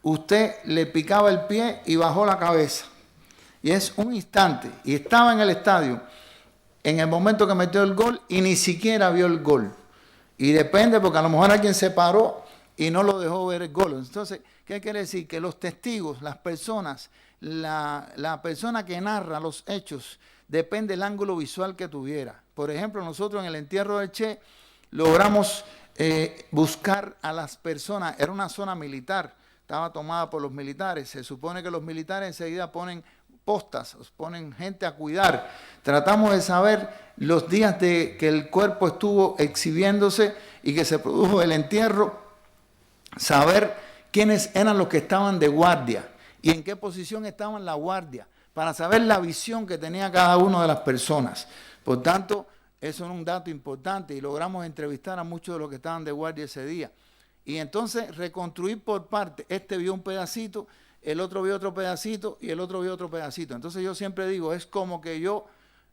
usted le picaba el pie y bajó la cabeza. Y es un instante. Y estaba en el estadio en el momento que metió el gol y ni siquiera vio el gol. Y depende, porque a lo mejor alguien se paró y no lo dejó ver el gol. Entonces, ¿qué quiere decir? Que los testigos, las personas, la persona que narra los hechos, depende del ángulo visual que tuviera. Por ejemplo, nosotros en el entierro de Che logramos buscar a las personas. Era una zona militar, estaba tomada por los militares. Se supone que los militares enseguida ponen postas, ponen gente a cuidar. Tratamos de saber los días de que el cuerpo estuvo exhibiéndose y que se produjo el entierro, saber quiénes eran los que estaban de guardia y en qué posición estaban la guardia, para saber la visión que tenía cada una de las personas. Por tanto, eso es un dato importante y logramos entrevistar a muchos de los que estaban de guardia ese día. Y entonces reconstruir por parte, este vio un pedacito, el otro vio otro pedacito y el otro vio otro pedacito. Entonces yo siempre digo, es como que yo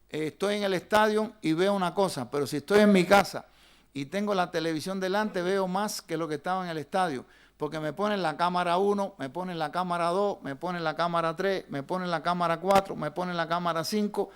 estoy en el estadio y veo una cosa, pero si estoy en mi casa y tengo la televisión delante, veo más que lo que estaba en el estadio, porque me ponen la cámara 1, me ponen la cámara 2, me ponen la cámara 3, me ponen la cámara 4, me ponen la cámara 5,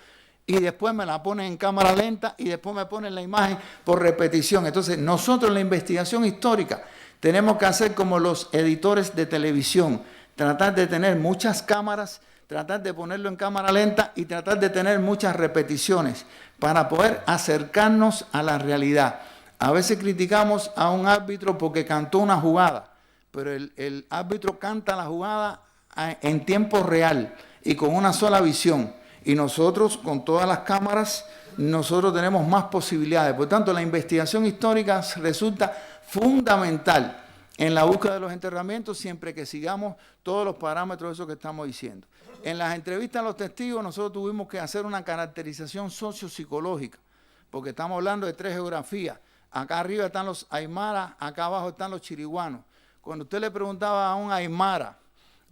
y después me la ponen en cámara lenta y después me ponen la imagen por repetición. Entonces nosotros en la investigación histórica tenemos que hacer como los editores de televisión, tratar de tener muchas cámaras, tratar de ponerlo en cámara lenta y tratar de tener muchas repeticiones para poder acercarnos a la realidad. A veces criticamos a un árbitro porque cantó una jugada, pero el árbitro canta la jugada en tiempo real y con una sola visión. Y nosotros, con todas las cámaras, nosotros tenemos más posibilidades. Por tanto, la investigación histórica resulta fundamental en la búsqueda de los enterramientos, siempre que sigamos todos los parámetros de eso que estamos diciendo. En las entrevistas a los testigos, nosotros tuvimos que hacer una caracterización sociopsicológica, porque estamos hablando de 3 geografías. Acá arriba están los aymaras, acá abajo están los chiriguanos. Cuando usted le preguntaba a un aymara,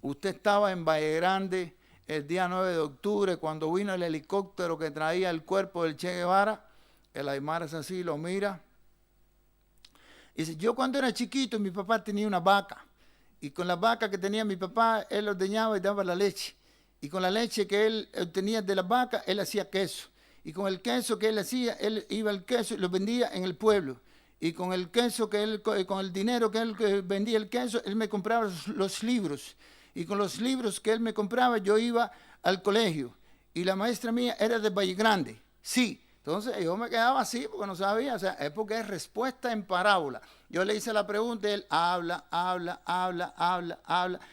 usted estaba en Valle Grande el día 9 de octubre, cuando vino el helicóptero que traía el cuerpo del Che Guevara, el aymara es así, lo mira. Y dice, yo cuando era chiquito, mi papá tenía una vaca. Y con la vaca que tenía mi papá, él ordeñaba y daba la leche. Y con la leche que él obtenía de la vaca, él hacía queso. Y con el queso que él hacía, él iba al queso y lo vendía en el pueblo. Y con el queso que él, con el dinero que él vendía el queso, él me compraba los libros. Y con los libros que él me compraba, yo iba al colegio. Y la maestra mía era de Valle Grande. Sí. Entonces yo me quedaba así porque no sabía. O sea, es porque es respuesta en parábola. Yo le hice la pregunta y él habla.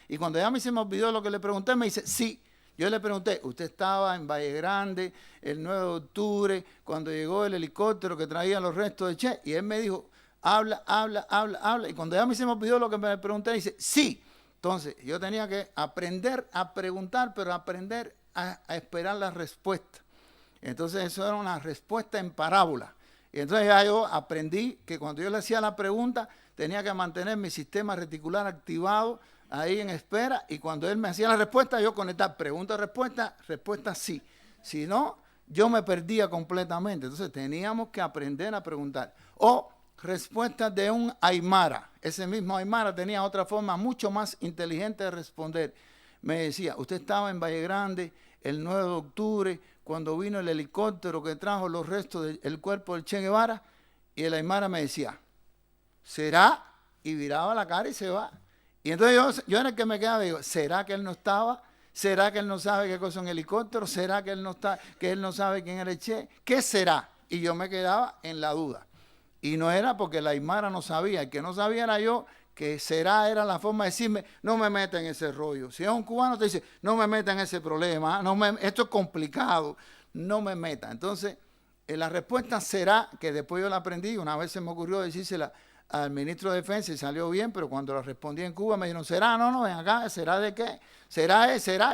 Y cuando ya a mí se me olvidó lo que le pregunté, me dice, sí. Yo le pregunté, usted estaba en Valle Grande el 9 de octubre cuando llegó el helicóptero que traía los restos de Che. Y él me dijo, habla. Y cuando ya a mí se me olvidó lo que me pregunté, dice, sí. Entonces, yo tenía que aprender a preguntar, pero aprender a esperar la respuesta. Entonces, eso era una respuesta en parábola. Y entonces ya yo aprendí que cuando yo le hacía la pregunta, tenía que mantener mi sistema reticular activado ahí en espera, y cuando él me hacía la respuesta, yo conectaba pregunta-respuesta, respuesta sí. Si no, yo me perdía completamente. Entonces, teníamos que aprender a preguntar. O respuestas de un aymara. Ese mismo aymara tenía otra forma mucho más inteligente de responder. Me decía, usted estaba en Valle Grande el 9 de octubre cuando vino el helicóptero que trajo los restos del cuerpo del Che Guevara, y el aymara me decía, ¿será? Y viraba la cara y se va. Y entonces yo era el que me quedaba y digo, ¿será que él no estaba? ¿Será que él no sabe qué cosa es un helicóptero? ¿Será que él no sabe quién era el Che? ¿Qué será? Y yo me quedaba en la duda. Y no era porque la aymara no sabía, el que no sabía era yo, que será era la forma de decirme, no me meta en ese rollo. Si es un cubano te dice, no me meta en ese problema, esto es complicado, no me meta. Entonces, la respuesta será, que después yo la aprendí, una vez se me ocurrió decírsela al ministro de Defensa y salió bien, pero cuando la respondí en Cuba me dijeron, ¿será? No, ven acá, ¿será de qué? ¿Será?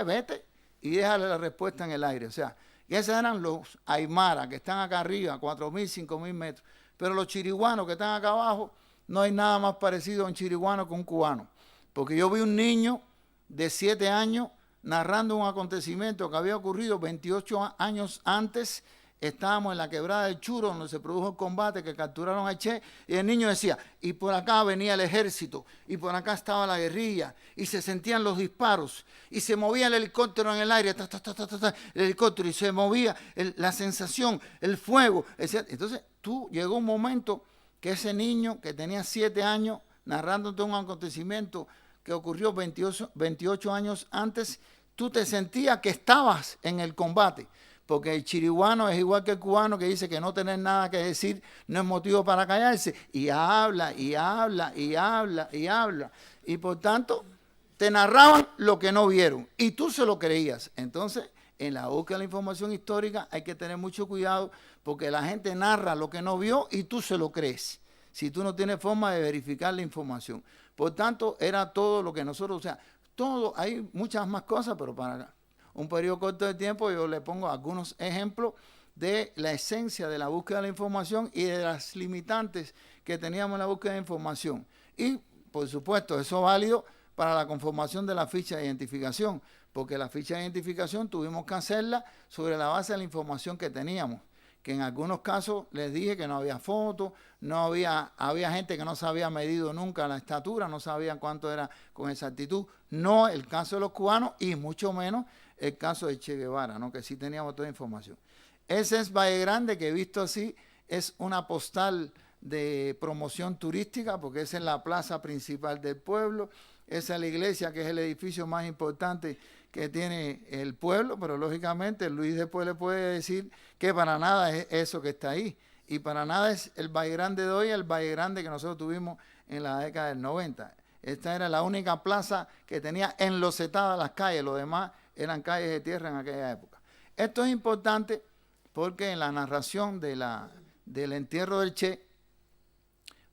Vete y déjale la respuesta en el aire. O sea, y esos eran los aymaras que están acá arriba, 4.000, 5.000 metros. Pero los chiriguanos que están acá abajo, no hay nada más parecido a un chiriguano que un cubano. Porque yo vi un niño de 7 años narrando un acontecimiento que había ocurrido 28 años antes. Estábamos en la quebrada del Churo, donde se produjo el combate, que capturaron a Che, y el niño decía, y por acá venía el ejército, y por acá estaba la guerrilla, y se sentían los disparos, y se movía el helicóptero en el aire, el helicóptero, y se movía la sensación, el fuego. Entonces, llegó un momento que ese niño que tenía 7 años, narrándote un acontecimiento que ocurrió 28 años antes, tú te sentías que estabas en el combate. Porque el chiriguano es igual que el cubano, que dice que no tener nada que decir no es motivo para callarse. Y habla. Y por tanto, te narraban lo que no vieron. Y tú se lo creías. Entonces, en la búsqueda de la información histórica hay que tener mucho cuidado, porque la gente narra lo que no vio y tú se lo crees, si tú no tienes forma de verificar la información. Por tanto, era todo lo que nosotros, o sea, todo, hay muchas más cosas, pero para un periodo corto de tiempo yo le pongo algunos ejemplos de la esencia de la búsqueda de la información y de las limitantes que teníamos en la búsqueda de información. Y, por supuesto, eso es válido para la conformación de la ficha de identificación, porque la ficha de identificación tuvimos que hacerla sobre la base de la información que teníamos, que en algunos casos les dije que no había fotos, había gente que no se había medido nunca la estatura, no sabían cuánto era con exactitud. No el caso de los cubanos y mucho menos el caso de Che Guevara, ¿no? Que sí teníamos toda la información. Ese es Valle Grande, que visto así es una postal de promoción turística, porque esa es la plaza principal del pueblo. Esa es la iglesia, que es el edificio más importante que tiene el pueblo, pero lógicamente Luis después le puede decir que para nada es eso que está ahí. Y para nada es el Valle Grande de hoy, el Valle Grande que nosotros tuvimos en la década del 90. Esta era la única plaza que tenía enlosetadas las calles, lo demás eran calles de tierra en aquella época. Esto es importante porque en la narración del entierro del Che,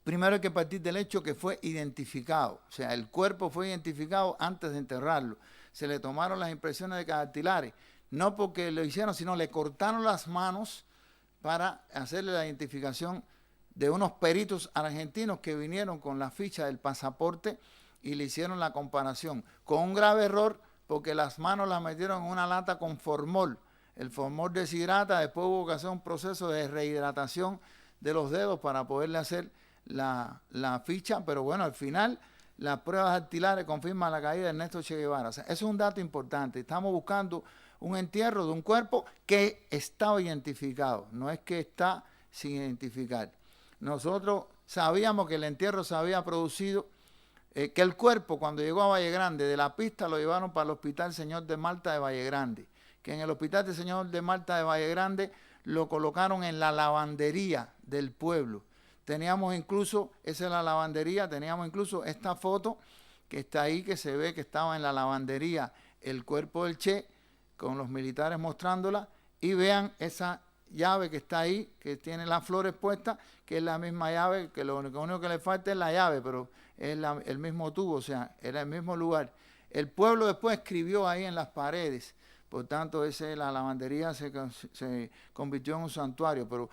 primero hay que partir del hecho que fue identificado, o sea, el cuerpo fue identificado antes de enterrarlo. Se le tomaron las impresiones dactilares, no porque lo hicieron, sino le cortaron las manos para hacerle la identificación de unos peritos argentinos que vinieron con la ficha del pasaporte y le hicieron la comparación, con un grave error porque las manos las metieron en una lata con formol. El formol deshidrata, después hubo que hacer un proceso de rehidratación de los dedos para poderle hacer la ficha, pero bueno, al final las pruebas dactilares confirman la caída de Ernesto Che Guevara. O sea, eso es un dato importante. Estamos buscando un entierro de un cuerpo que estaba identificado, no es que está sin identificar. Nosotros sabíamos que el entierro se había producido, que el cuerpo cuando llegó a Valle Grande de la pista lo llevaron para el Hospital Señor de Malta de Valle Grande, que en el Hospital Señor de Malta de Valle Grande lo colocaron en la lavandería del pueblo. Teníamos incluso, esa es la lavandería, teníamos incluso esta foto que está ahí, que se ve que estaba en la lavandería el cuerpo del Che, con los militares mostrándola, y vean esa llave que está ahí, que tiene las flores puestas, que es la misma llave, que lo único que le falta es la llave, pero es el mismo tubo, o sea, era el mismo lugar. El pueblo después escribió ahí en las paredes, por tanto la lavandería se convirtió en un santuario, pero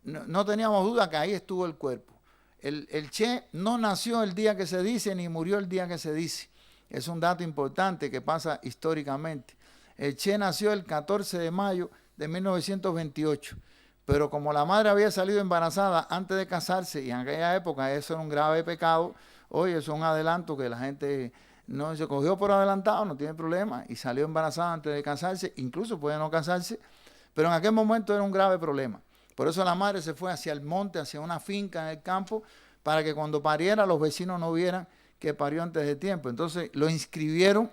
no teníamos duda que ahí estuvo el cuerpo. El Che no nació el día que se dice, ni murió el día que se dice. Es un dato importante que pasa históricamente. El Che nació el 14 de mayo de 1928, pero como la madre había salido embarazada antes de casarse, y en aquella época eso era un grave pecado, hoy eso es un adelanto que la gente no se cogió por adelantado, no tiene problema, y salió embarazada antes de casarse, incluso puede no casarse, pero en aquel momento era un grave problema. Por eso la madre se fue hacia el monte, hacia una finca en el campo, para que cuando pariera los vecinos no vieran que parió antes de tiempo. Entonces lo inscribieron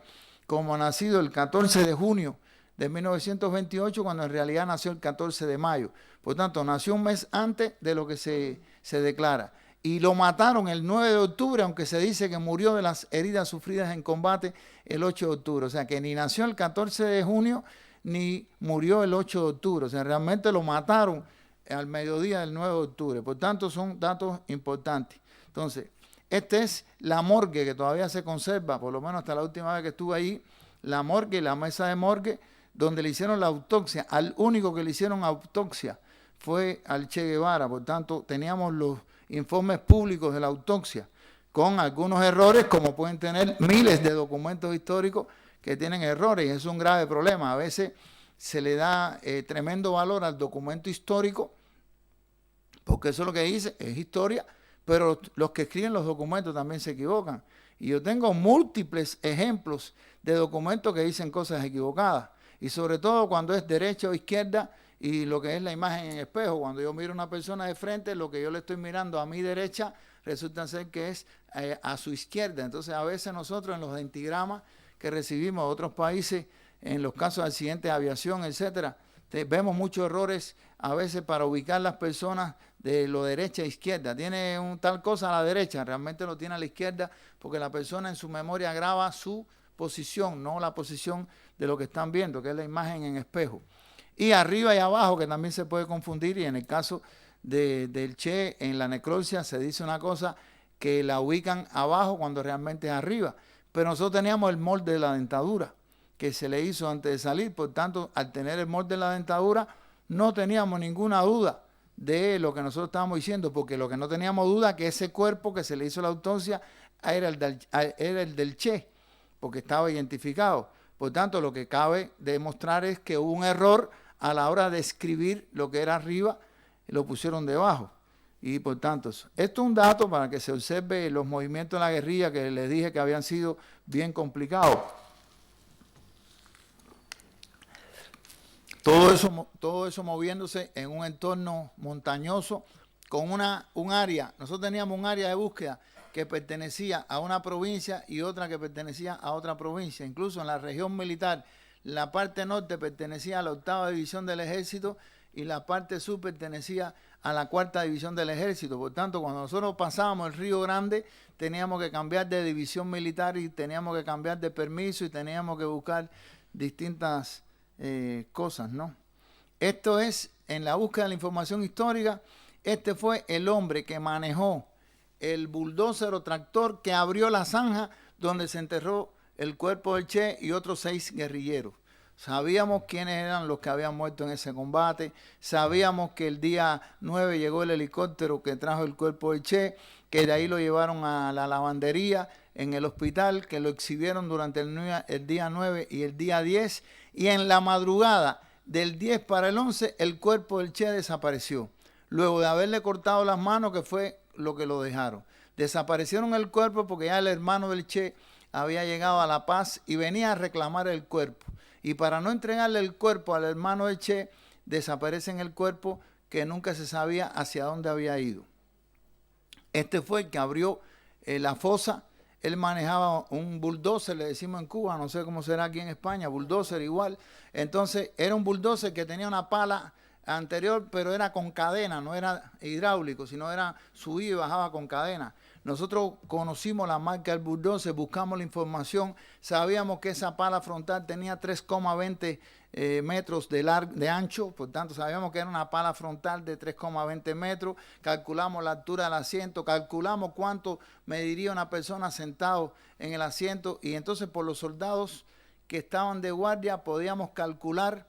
como nacido el 14 de junio de 1928, cuando en realidad nació el 14 de mayo. Por tanto, nació un mes antes de lo que se declara. Y lo mataron el 9 de octubre, aunque se dice que murió de las heridas sufridas en combate el 8 de octubre. O sea, que ni nació el 14 de junio, ni murió el 8 de octubre. O sea, realmente lo mataron al mediodía del 9 de octubre. Por tanto, son datos importantes. Entonces, esta es la morgue que todavía se conserva, por lo menos hasta la última vez que estuve ahí, la morgue, la mesa de morgue, donde le hicieron la autopsia. Al único que le hicieron autopsia fue al Che Guevara. Por tanto, teníamos los informes públicos de la autopsia, con algunos errores, como pueden tener miles de documentos históricos que tienen errores, y es un grave problema. A veces se le da tremendo valor al documento histórico, porque eso es lo que dice, es historia, pero los que escriben los documentos también se equivocan. Y yo tengo múltiples ejemplos de documentos que dicen cosas equivocadas, y sobre todo cuando es derecha o izquierda, y lo que es la imagen en espejo. Cuando yo miro a una persona de frente, lo que yo le estoy mirando a mi derecha resulta ser que es a su izquierda. Entonces, a veces nosotros en los dentigramas que recibimos de otros países, en los casos de accidentes de aviación, etcétera, vemos muchos errores a veces para ubicar las personas de lo derecha a izquierda. Tiene un tal cosa a la derecha, realmente lo tiene a la izquierda, porque la persona en su memoria graba su posición, no la posición de lo que están viendo, que es la imagen en espejo. Y arriba y abajo, que también se puede confundir, y en el caso del Che, en la necropsia se dice una cosa que la ubican abajo cuando realmente es arriba. Pero nosotros teníamos el molde de la dentadura, que se le hizo antes de salir. Por tanto, al tener el molde de la dentadura, no teníamos ninguna duda de lo que nosotros estábamos diciendo, porque lo que no teníamos duda es que ese cuerpo que se le hizo la autopsia era el del Che, porque estaba identificado. Por tanto, lo que cabe demostrar es que hubo un error a la hora de escribir lo que era arriba, lo pusieron debajo. Y por tanto, esto es un dato para que se observe los movimientos de la guerrilla que les dije que habían sido bien complicados. Todo todo eso moviéndose en un entorno montañoso con un área. Nosotros teníamos un área de búsqueda que pertenecía a una provincia y otra que pertenecía a otra provincia. Incluso en la región militar, la parte norte pertenecía a la 8ª División del Ejército y la parte sur pertenecía a la 4ª División del Ejército. Por tanto, cuando nosotros pasábamos el Río Grande, teníamos que cambiar de división militar y teníamos que cambiar de permiso y teníamos que buscar distintas cosas, ¿no? Esto es, en la búsqueda de la información histórica, este fue el hombre que manejó el bulldozer o tractor que abrió la zanja donde se enterró el cuerpo del Che y otros 6 guerrilleros. Sabíamos quiénes eran los que habían muerto en ese combate, sabíamos que el día 9 llegó el helicóptero que trajo el cuerpo del Che, que de ahí lo llevaron a la lavandería en el hospital, que lo exhibieron durante el día 9 y el día 10, y en la madrugada del 10 para el 11 el cuerpo del Che desapareció, luego de haberle cortado las manos, que fue lo que lo dejaron. Desaparecieron el cuerpo porque ya el hermano del Che había llegado a La Paz y venía a reclamar el cuerpo. Y para no entregarle el cuerpo al hermano del Che, desaparecen el cuerpo que nunca se sabía hacia dónde había ido. Este fue el que abrió la fosa. Él manejaba un bulldozer, le decimos en Cuba, no sé cómo será aquí en España, bulldozer igual. Entonces era un bulldozer que tenía una pala anterior, pero era con cadena, no era hidráulico, sino era subía y bajaba con cadena. Nosotros conocimos la marca del bulldozer, buscamos la información, sabíamos que esa pala frontal tenía 3,20 metros de ancho, por tanto sabíamos que era una pala frontal de 3,20 metros, calculamos la altura del asiento, calculamos cuánto mediría una persona sentado en el asiento, y entonces por los soldados que estaban de guardia podíamos calcular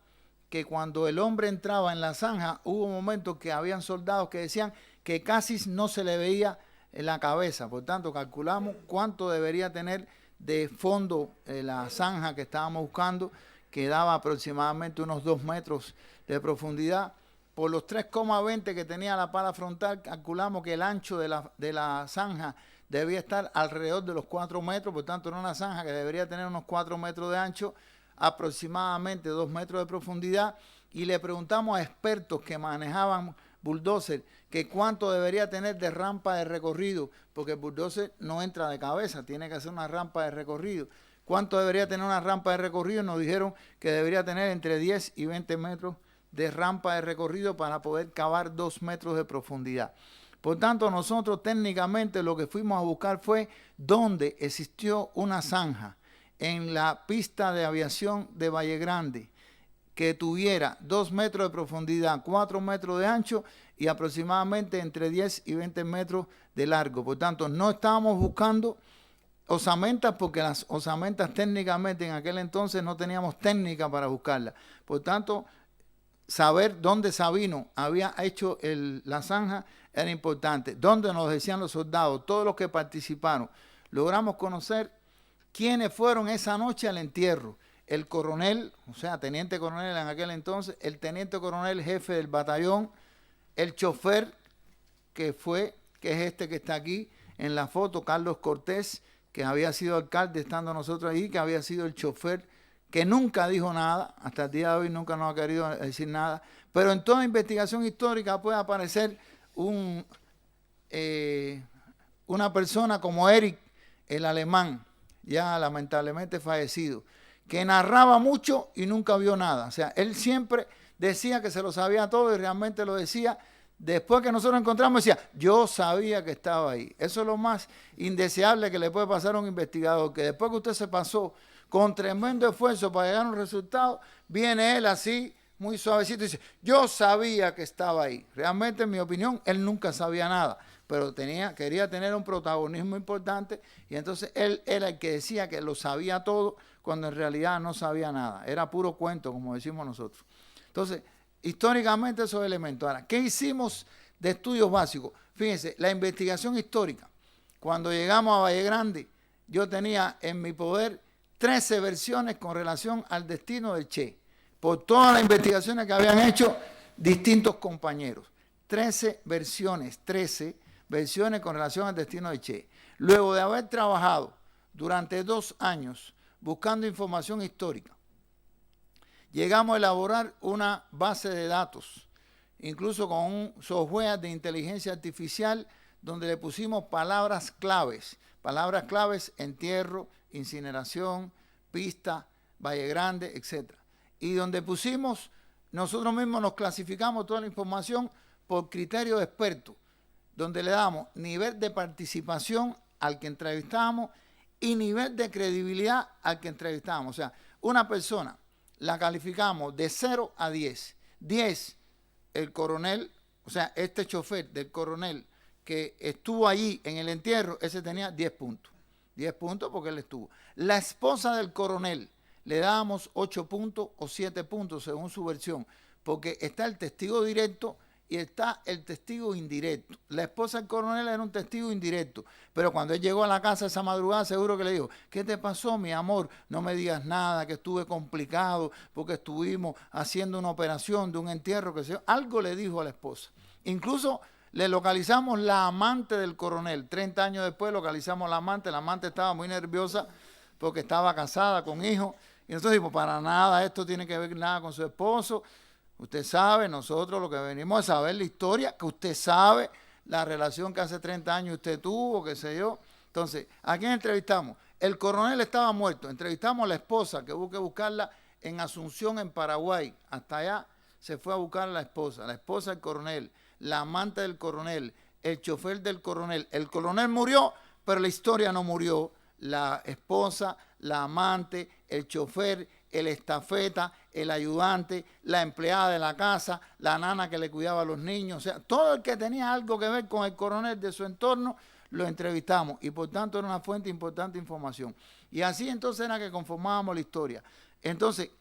que cuando el hombre entraba en la zanja, hubo momentos que habían soldados que decían que casi no se le veía en la cabeza. Por tanto, calculamos cuánto debería tener de fondo la zanja que estábamos buscando, que daba aproximadamente unos 2 metros de profundidad. Por los 3,20 que tenía la pala frontal, calculamos que el ancho de la zanja debía estar alrededor de los 4 metros. Por tanto, era una zanja que debería tener unos 4 metros de ancho, aproximadamente 2 metros de profundidad. Y le preguntamos a expertos que manejaban bulldozer que cuánto debería tener de rampa de recorrido, porque el bulldozer no entra de cabeza, tiene que hacer una rampa de recorrido. ¿Cuánto debería tener una rampa de recorrido? Nos dijeron que debería tener entre 10 y 20 metros de rampa de recorrido para poder cavar 2 metros de profundidad. Por tanto, nosotros técnicamente lo que fuimos a buscar fue dónde existió una zanja en la pista de aviación de Valle Grande que tuviera 2 metros de profundidad, 4 metros de ancho y aproximadamente entre 10 y 20 metros de largo. Por tanto, no estábamos buscando osamentas, porque las osamentas técnicamente en aquel entonces no teníamos técnica para buscarlas. Por tanto, saber dónde Sabino había hecho la zanja era importante. Dónde nos decían los soldados, todos los que participaron. Logramos conocer quiénes fueron esa noche al entierro. El coronel, o sea, teniente coronel en aquel entonces, el teniente coronel jefe del batallón, el chofer, que es este que está aquí en la foto, Carlos Cortés, que había sido alcalde estando nosotros ahí, que había sido el chofer, que nunca dijo nada, hasta el día de hoy nunca nos ha querido decir nada, pero en toda investigación histórica puede aparecer una persona como Eric, el alemán, ya lamentablemente fallecido, que narraba mucho y nunca vio nada. O sea, él siempre decía que se lo sabía todo y realmente lo decía. Después que nosotros encontramos, decía, yo sabía que estaba ahí. Eso es lo más indeseable que le puede pasar a un investigador, que después que usted se pasó con tremendo esfuerzo para llegar a un resultado, viene él así, muy suavecito, y dice, yo sabía que estaba ahí. Realmente, en mi opinión, él nunca sabía nada, pero quería tener un protagonismo importante, y entonces él era el que decía que lo sabía todo, cuando en realidad no sabía nada. Era puro cuento, como decimos nosotros. Entonces, históricamente esos elementos. Ahora, ¿qué hicimos de estudios básicos? Fíjense, la investigación histórica. Cuando llegamos a Valle Grande, yo tenía en mi poder 13 versiones con relación al destino del Che, por todas las investigaciones que habían hecho distintos compañeros. 13 versiones con relación al destino del Che. Luego de haber trabajado durante 2 años buscando información histórica, llegamos a elaborar una base de datos, incluso con un software de inteligencia artificial donde le pusimos palabras claves entierro, incineración, pista, Valle Grande, etc. Y donde pusimos, nosotros mismos nos clasificamos toda la información por criterio de experto, donde le damos nivel de participación al que entrevistamos y nivel de credibilidad al que entrevistamos. O sea, una persona la calificamos de 0 a 10. 10, el coronel, o sea, este chofer del coronel que estuvo allí en el entierro, ese tenía 10 puntos. 10 puntos porque él estuvo. La esposa del coronel le dábamos 8 puntos o 7 puntos según su versión, porque está el testigo directo y está el testigo indirecto. La esposa del coronel era un testigo indirecto, pero cuando él llegó a la casa esa madrugada seguro que le dijo, ¿qué te pasó, mi amor? No me digas nada, que estuve complicado porque estuvimos haciendo una operación de un entierro, que sea. Algo le dijo a la esposa. Incluso le localizamos la amante del coronel. 30 años después localizamos la amante estaba muy nerviosa porque estaba casada con hijos, y nosotros dijimos, para nada, esto tiene que ver nada con su esposo. Usted sabe, nosotros lo que venimos es saber la historia, que usted sabe la relación que hace 30 años usted tuvo, qué sé yo. Entonces, ¿a quién entrevistamos? El coronel estaba muerto. Entrevistamos a la esposa, que hubo que buscarla en Asunción, en Paraguay. Hasta allá se fue a buscar a la esposa del coronel, la amante del coronel, el chofer del coronel. El coronel murió, pero la historia no murió. La esposa, la amante, el chofer, el estafeta, el ayudante, la empleada de la casa, la nana que le cuidaba a los niños, o sea, todo el que tenía algo que ver con el coronel de su entorno, lo entrevistamos y por tanto era una fuente importante de información. Y así entonces era que conformábamos la historia. Entonces,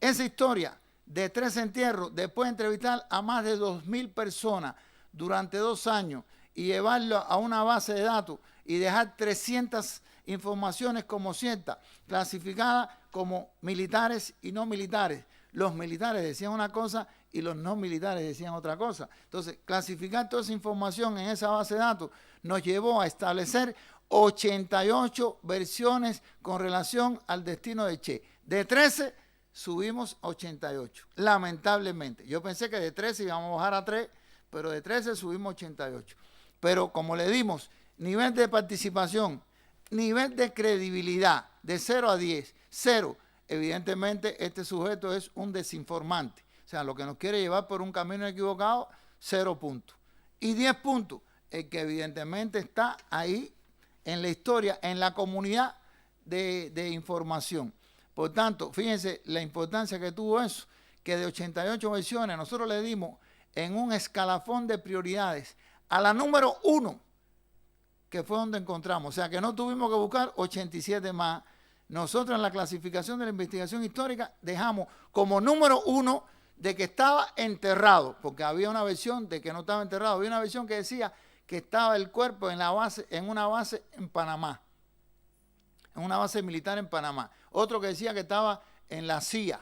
esa historia de 3 entierros, después de entrevistar a más de 2.000 personas durante 2 años y llevarlo a una base de datos y dejar 300 informaciones como ciertas, clasificadas como militares y no militares. Los militares decían una cosa y los no militares decían otra cosa. Entonces, clasificar toda esa información en esa base de datos nos llevó a establecer 88 versiones con relación al destino de Che. De 13 subimos a 88, lamentablemente. Yo pensé que de 13 íbamos a bajar a 3, pero de 13 subimos a 88. Pero como le dimos nivel de participación, nivel de credibilidad de 0 a 10, 0, evidentemente este sujeto es un desinformante. O sea, lo que nos quiere llevar por un camino equivocado, 0 puntos. Y 10 puntos, el que evidentemente está ahí en la historia, en la comunidad de información. Por tanto, fíjense la importancia que tuvo eso, que de 88 versiones nosotros le dimos en un escalafón de prioridades a la número 1, que fue donde encontramos. O sea, que no tuvimos que buscar 87 más. Nosotros en la clasificación de la investigación histórica dejamos como número 1 de que estaba enterrado, porque había una versión de que no estaba enterrado, había una versión que decía que estaba el cuerpo en una base en Panamá, en una base militar en Panamá. Otro que decía que estaba en la CIA,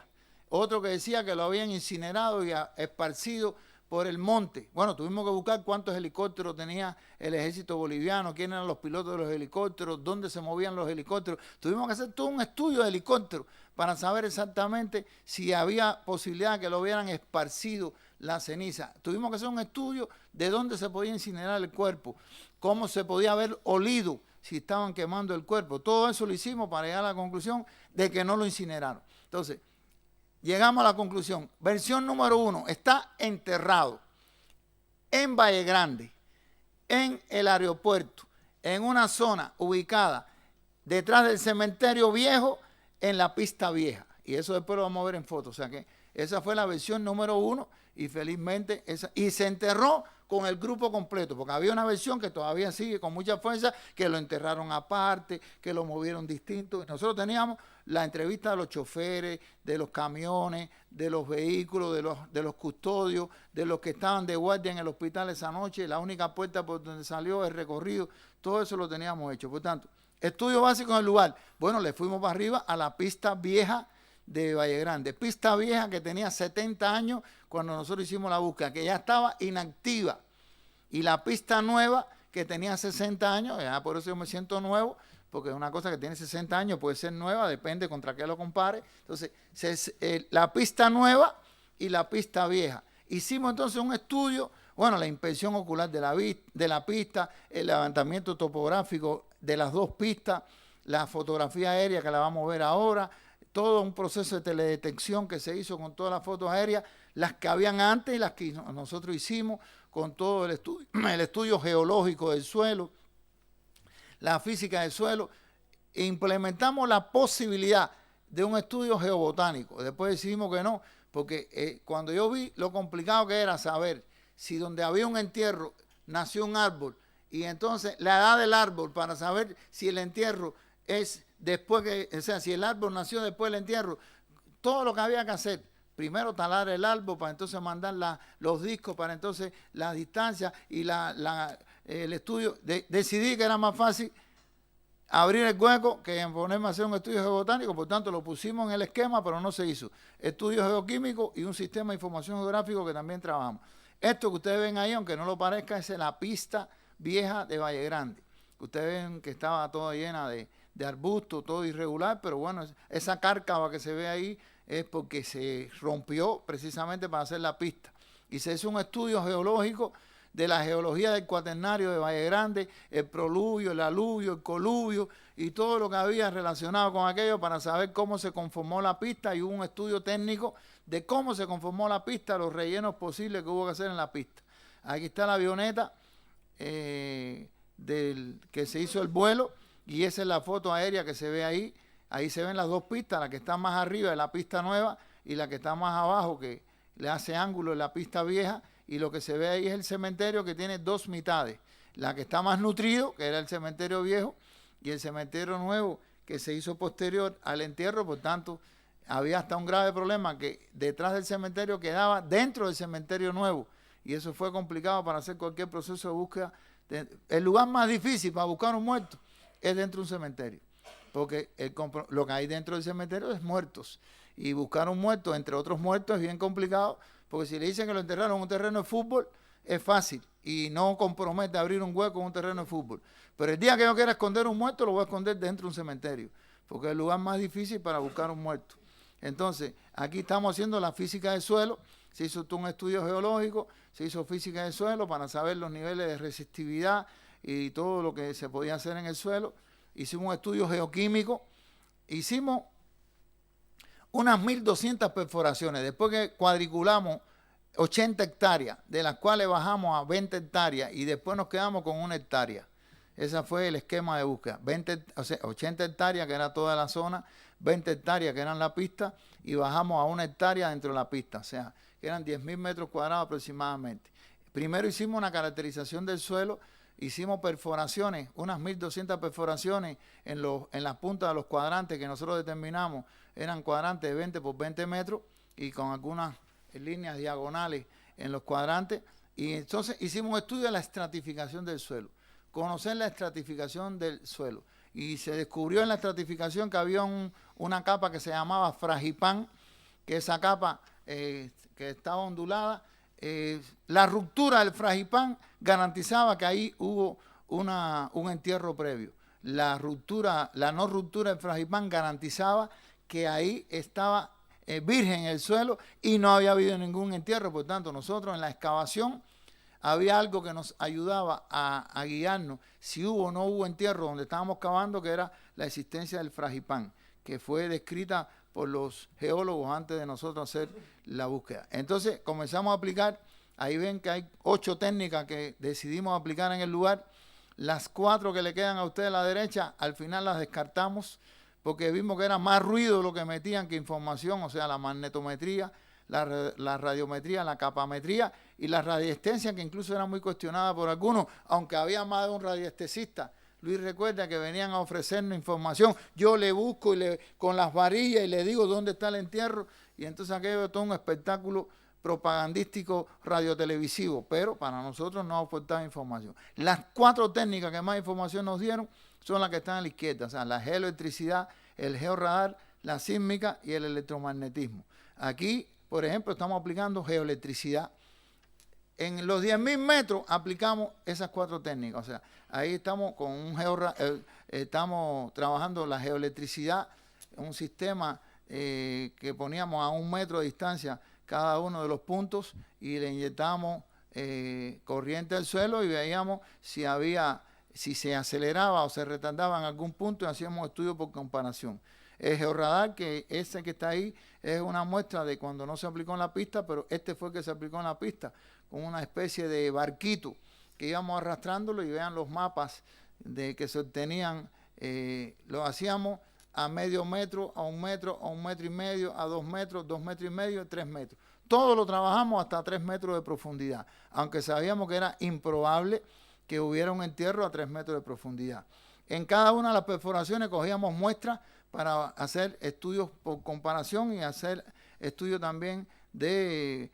otro que decía que lo habían incinerado y esparcido por el monte. Bueno, tuvimos que buscar cuántos helicópteros tenía el ejército boliviano, quiénes eran los pilotos de los helicópteros, dónde se movían los helicópteros. Tuvimos que hacer todo un estudio de helicópteros para saber exactamente si había posibilidad de que lo hubieran esparcido la ceniza. Tuvimos que hacer un estudio de dónde se podía incinerar el cuerpo, cómo se podía haber olido si estaban quemando el cuerpo. Todo eso lo hicimos para llegar a la conclusión de que no lo incineraron. Entonces, llegamos a la conclusión. Versión número 1, está enterrado en Valle Grande, en el aeropuerto, en una zona ubicada detrás del cementerio viejo, en la pista vieja. Y eso después lo vamos a ver en fotos. O sea que esa fue la versión número 1 y felizmente y se enterró con el grupo completo, porque había una versión que todavía sigue con mucha fuerza, que lo enterraron aparte, que lo movieron distinto. Nosotros teníamos la entrevista de los choferes, de los camiones, de los vehículos, de los custodios, de los que estaban de guardia en el hospital esa noche, la única puerta por donde salió el recorrido, todo eso lo teníamos hecho. Por tanto, estudio básico en el lugar. Bueno, le fuimos para arriba a la pista vieja de Valle Grande, pista vieja que tenía 70 años cuando nosotros hicimos la búsqueda, que ya estaba inactiva, y la pista nueva que tenía 60 años, ya por eso yo me siento nuevo, porque es una cosa que tiene 60 años, puede ser nueva, depende contra qué lo compare. Entonces, la pista nueva y la pista vieja. Hicimos entonces un estudio, bueno, la inspección ocular de la pista, el levantamiento topográfico de las dos pistas, la fotografía aérea que la vamos a ver ahora, todo un proceso de teledetección que se hizo con todas las fotos aéreas, las que habían antes y las que nosotros hicimos con todo el estudio geológico del suelo, la física del suelo. Implementamos la posibilidad de un estudio geobotánico. Después decidimos que no, porque cuando yo vi lo complicado que era saber si donde había un entierro nació un árbol, y entonces la edad del árbol para saber si el entierro es después que, o sea, si el árbol nació después del entierro, todo lo que había que hacer, primero talar el árbol para entonces mandar los discos, para entonces la distancia y el estudio. Decidí que era más fácil abrir el hueco que ponerme a hacer un estudio geobotánico, por tanto lo pusimos en el esquema, pero no se hizo. Estudio geoquímico y un sistema de información geográfico que también trabajamos. Esto que ustedes ven ahí, aunque no lo parezca, es la pista vieja de Valle Grande. Ustedes ven que estaba toda llena de arbustos, todo irregular, pero bueno, esa cárcava que se ve ahí es porque se rompió precisamente para hacer la pista. Y se hizo un estudio geológico de la geología del cuaternario de Valle Grande, el proluvio, el aluvio, el coluvio y todo lo que había relacionado con aquello para saber cómo se conformó la pista, y hubo un estudio técnico de cómo se conformó la pista, los rellenos posibles que hubo que hacer en la pista. Aquí está la avioneta que se hizo el vuelo, y esa es la foto aérea que se ve ahí. Ahí se ven las dos pistas, la que está más arriba es la pista nueva y la que está más abajo, que le hace ángulo, es la pista vieja, y lo que se ve ahí es el cementerio, que tiene dos mitades. La que está más nutrido, que era el cementerio viejo, y el cementerio nuevo, que se hizo posterior al entierro. Por tanto, había hasta un grave problema, que detrás del cementerio quedaba dentro del cementerio nuevo, y eso fue complicado para hacer cualquier proceso de búsqueda. El lugar más difícil para buscar un muerto es dentro de un cementerio, porque lo que hay dentro del cementerio es muertos, y buscar un muerto entre otros muertos es bien complicado, porque si le dicen que lo enterraron en un terreno de fútbol, es fácil y no compromete abrir un hueco en un terreno de fútbol. Pero el día que yo quiera esconder un muerto, lo voy a esconder dentro de un cementerio, porque es el lugar más difícil para buscar un muerto. Entonces, aquí estamos haciendo la física del suelo. Se hizo un estudio geológico, se hizo física del suelo para saber los niveles de resistividad y todo lo que se podía hacer en el suelo. Hicimos un estudio geoquímico, hicimos unas 1.200 perforaciones, después que cuadriculamos 80 hectáreas, de las cuales bajamos a 20 hectáreas y después nos quedamos con 1 hectárea. Ese fue el esquema de búsqueda. 80 hectáreas, que era toda la zona, 20 hectáreas, que eran la pista, y bajamos a 1 hectárea dentro de la pista, o sea, que eran 10.000 metros cuadrados aproximadamente. Primero hicimos una caracterización del suelo, hicimos perforaciones, unas 1.200 perforaciones en las puntas de los cuadrantes que nosotros determinamos, eran cuadrantes de 20 por 20 metros y con algunas líneas diagonales en los cuadrantes. Y entonces hicimos un estudio de la estratificación del suelo, conocer la estratificación del suelo. Y se descubrió en la estratificación que había una capa que se llamaba fragipán, que esa capa que estaba ondulada, la ruptura del fragipán garantizaba que ahí hubo un entierro previo. La no ruptura del fragipán garantizaba que ahí estaba virgen el suelo y no había habido ningún entierro. Por tanto, nosotros en la excavación había algo que nos ayudaba a guiarnos si hubo o no hubo entierro donde estábamos cavando, que era la existencia del fragipán, que fue descrita por los geólogos antes de nosotros hacer la búsqueda. Entonces comenzamos a aplicar, ahí ven que hay 8 técnicas que decidimos aplicar en el lugar. Las 4 que le quedan a ustedes a la derecha, al final las descartamos, porque vimos que era más ruido lo que metían que información, o sea, la magnetometría, la radiometría, la capametría y la radiestesia, que incluso era muy cuestionada por algunos, aunque había más de un radiestesista. Luis recuerda que venían a ofrecernos información, yo le busco con las varillas y le digo dónde está el entierro, y entonces aquello es todo un espectáculo propagandístico radiotelevisivo, pero para nosotros no aportaba información. Las 4 técnicas que más información nos dieron son las que están a la izquierda, o sea, la geoelectricidad, el georradar, la sísmica y el electromagnetismo. Aquí, por ejemplo, estamos aplicando geoelectricidad. En los 10.000 metros aplicamos esas 4 técnicas. O sea, ahí estamos con estamos trabajando la geoelectricidad, un sistema que poníamos a 1 metro de distancia cada uno de los puntos y le inyectamos corriente al suelo y veíamos si se aceleraba o se retardaba en algún punto y hacíamos estudios por comparación. El georradar, que ese que está ahí, es una muestra de cuando no se aplicó en la pista, pero este fue el que se aplicó en la pista, con una especie de barquito que íbamos arrastrándolo y vean los mapas de que se obtenían, lo hacíamos a medio metro, a 1 metro, a 1 metro y medio, a 2 metros, 2 metros y medio, 3 metros. Todo lo trabajamos hasta 3 metros de profundidad, aunque sabíamos que era improbable que hubiera un entierro a 3 metros de profundidad. En cada una de las perforaciones cogíamos muestras para hacer estudios por comparación y hacer estudios también de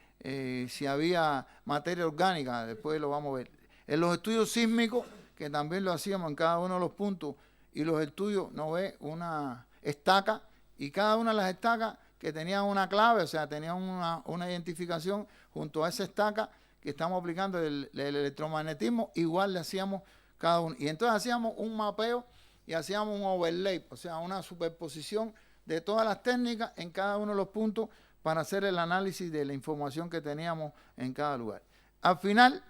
si había materia orgánica, después lo vamos a ver. En los estudios sísmicos, que también lo hacíamos en cada uno de los puntos, y los estudios, no ve, una estaca, y cada una de las estacas que tenían una clave, o sea, tenían una identificación junto a esa estaca que estamos aplicando el electromagnetismo, igual le hacíamos cada uno. Y entonces hacíamos un mapeo y hacíamos un overlay, o sea, una superposición de todas las técnicas en cada uno de los puntos para hacer el análisis de la información que teníamos en cada lugar. Al final,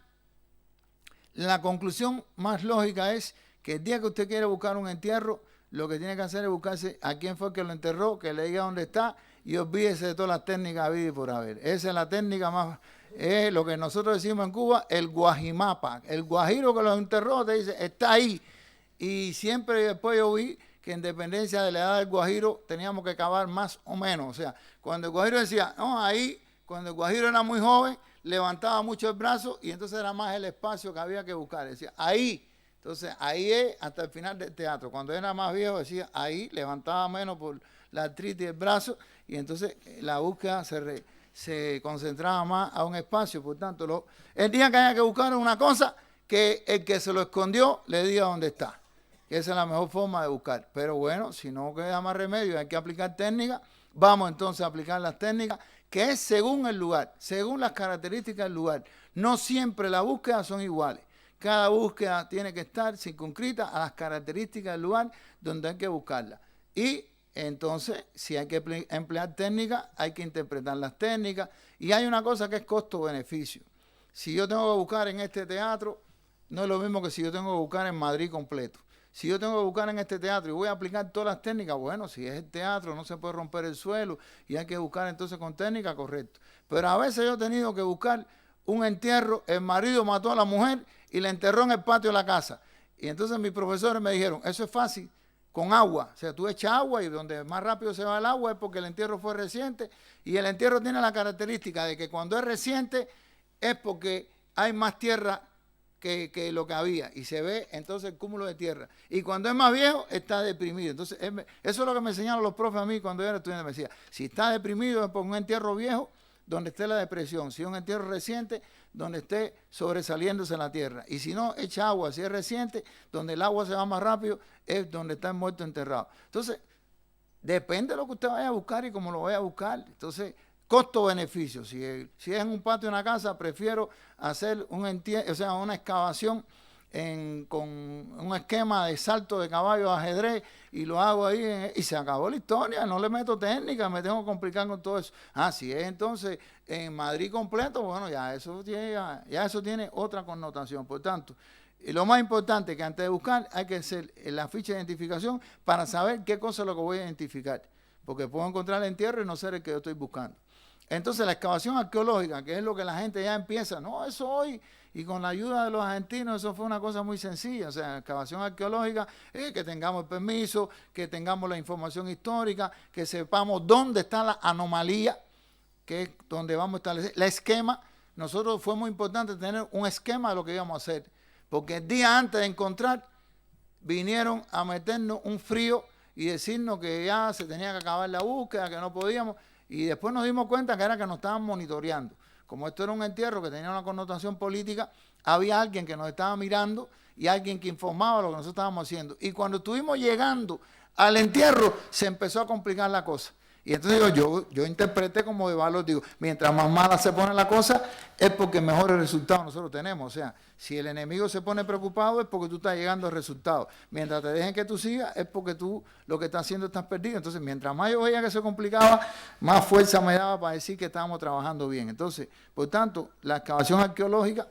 la conclusión más lógica es que el día que usted quiere buscar un entierro, lo que tiene que hacer es buscarse a quién fue el que lo enterró, que le diga dónde está y olvídese de todas las técnicas habidas y por haber. Esa es la técnica más, es lo que nosotros decimos en Cuba, el guajimapa. El guajiro que lo enterró te dice, está ahí. Y siempre después yo vi que en dependencia de la edad del guajiro teníamos que cavar más o menos. O sea, cuando el guajiro decía, no, ahí, cuando el guajiro era muy joven, levantaba mucho el brazo y entonces era más el espacio que había que buscar. Decía, ahí. Entonces, ahí es hasta el final del teatro. Cuando era más viejo, decía, ahí, levantaba menos por la artritis del brazo y entonces la búsqueda se concentraba más a un espacio. Por tanto, el día que haya que buscar una cosa, que el que se lo escondió le diga dónde está. Esa es la mejor forma de buscar. Pero bueno, si no queda más remedio, hay que aplicar técnicas. Vamos entonces a aplicar las técnicas, que es según el lugar, según las características del lugar. No siempre las búsquedas son iguales. Cada búsqueda tiene que estar circunscrita a las características del lugar donde hay que buscarla. Y entonces, si hay que emplear técnicas, hay que interpretar las técnicas. Y hay una cosa que es costo-beneficio. Si yo tengo que buscar en este teatro, no es lo mismo que si yo tengo que buscar en Madrid completo. Si yo tengo que buscar en este teatro y voy a aplicar todas las técnicas, bueno, si es el teatro no se puede romper el suelo y hay que buscar entonces con técnica, correcto. Pero a veces yo he tenido que buscar un entierro, el marido mató a la mujer y la enterró en el patio de la casa. Y entonces mis profesores me dijeron, eso es fácil, con agua. O sea, tú echas agua y donde más rápido se va el agua es porque el entierro fue reciente. Y el entierro tiene la característica de que cuando es reciente es porque hay más tierra que lo que había. Y se ve entonces el cúmulo de tierra. Y cuando es más viejo, está deprimido. Entonces, eso es lo que me enseñaron los profes a mí cuando yo era estudiante. Me decía, si está deprimido es por un entierro viejo, donde esté la depresión. Si es un entierro reciente, donde esté sobresaliéndose en la tierra. Y si no, echa agua. Si es reciente, donde el agua se va más rápido, es donde está el muerto enterrado. Entonces, depende de lo que usted vaya a buscar y cómo lo vaya a buscar. Entonces, costo-beneficio. Si es en un patio de una casa, prefiero hacer una excavación con un esquema de salto de caballo a ajedrez y lo hago ahí y se acabó la historia, no le meto técnica, me tengo que complicar con todo eso. Si es entonces en Madrid completo, bueno, ya eso tiene otra connotación. Por tanto, y lo más importante que antes de buscar hay que hacer la ficha de identificación para saber qué cosa es lo que voy a identificar, porque puedo encontrar el entierro y no ser el que yo estoy buscando. Entonces la excavación arqueológica, que es lo que la gente ya empieza, no, eso hoy, y con la ayuda de los argentinos, eso fue una cosa muy sencilla. O sea, la excavación arqueológica, que tengamos el permiso, que tengamos la información histórica, que sepamos dónde está la anomalía, que es donde vamos a establecer el esquema. Nosotros fue muy importante tener un esquema de lo que íbamos a hacer, porque el día antes de encontrar, vinieron a meternos un frío y decirnos que ya se tenía que acabar la búsqueda, que no podíamos. Y después nos dimos cuenta que era que nos estaban monitoreando. Como esto era un entierro que tenía una connotación política, había alguien que nos estaba mirando y alguien que informaba lo que nosotros estábamos haciendo. Y cuando estuvimos llegando al entierro, se empezó a complicar la cosa. Y entonces yo interpreté como de valor, digo, mientras más mala se pone la cosa, es porque mejores resultados nosotros tenemos. O sea, si el enemigo se pone preocupado, es porque tú estás llegando al resultado. Mientras te dejen que tú sigas, es porque tú lo que estás haciendo estás perdido. Entonces, mientras más yo veía que se complicaba, más fuerza me daba para decir que estábamos trabajando bien. Entonces, por tanto, la excavación arqueológica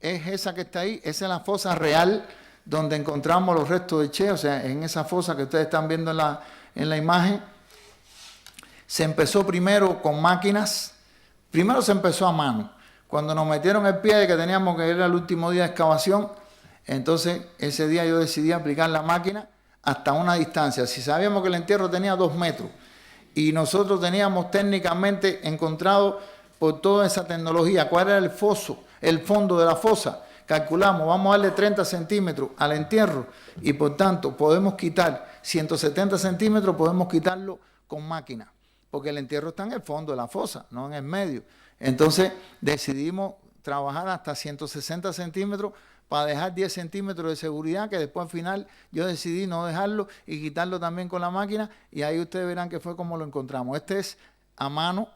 es esa que está ahí, esa es la fosa real donde encontramos los restos de Che, o sea, en esa fosa que ustedes están viendo en la imagen. Se empezó primero con máquinas, primero se empezó a mano. Cuando nos metieron el pie de que teníamos que ir al último día de excavación, entonces ese día yo decidí aplicar la máquina hasta una distancia. Si sabíamos que el entierro tenía 2 metros y nosotros teníamos técnicamente encontrado por toda esa tecnología cuál era el fondo de la fosa, calculamos, vamos a darle 30 centímetros al entierro y por tanto podemos quitar 170 centímetros, podemos quitarlo con máquina. Porque el entierro está en el fondo de la fosa, no en el medio. Entonces decidimos trabajar hasta 160 centímetros para dejar 10 centímetros de seguridad, que después al final yo decidí no dejarlo y quitarlo también con la máquina, y ahí ustedes verán que fue como lo encontramos. Este es a mano,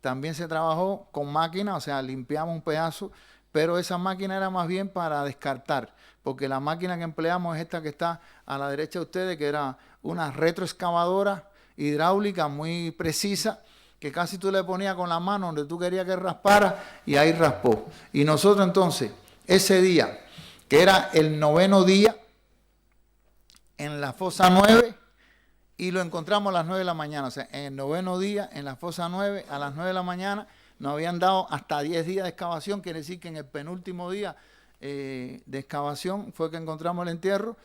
también se trabajó con máquina, o sea, limpiamos un pedazo, pero esa máquina era más bien para descartar, porque la máquina que empleamos es esta que está a la derecha de ustedes, que era una retroexcavadora hidráulica muy precisa, que casi tú le ponías con la mano donde tú querías que raspara y ahí raspó. Y nosotros entonces, ese día, que era el 9º día, en la fosa 9, y lo encontramos a las 9 de la mañana, o sea, en el 9º día, en la fosa 9, a las 9 de la mañana, nos habían dado hasta 10 días de excavación, quiere decir que en el penúltimo día de excavación fue que encontramos el entierro.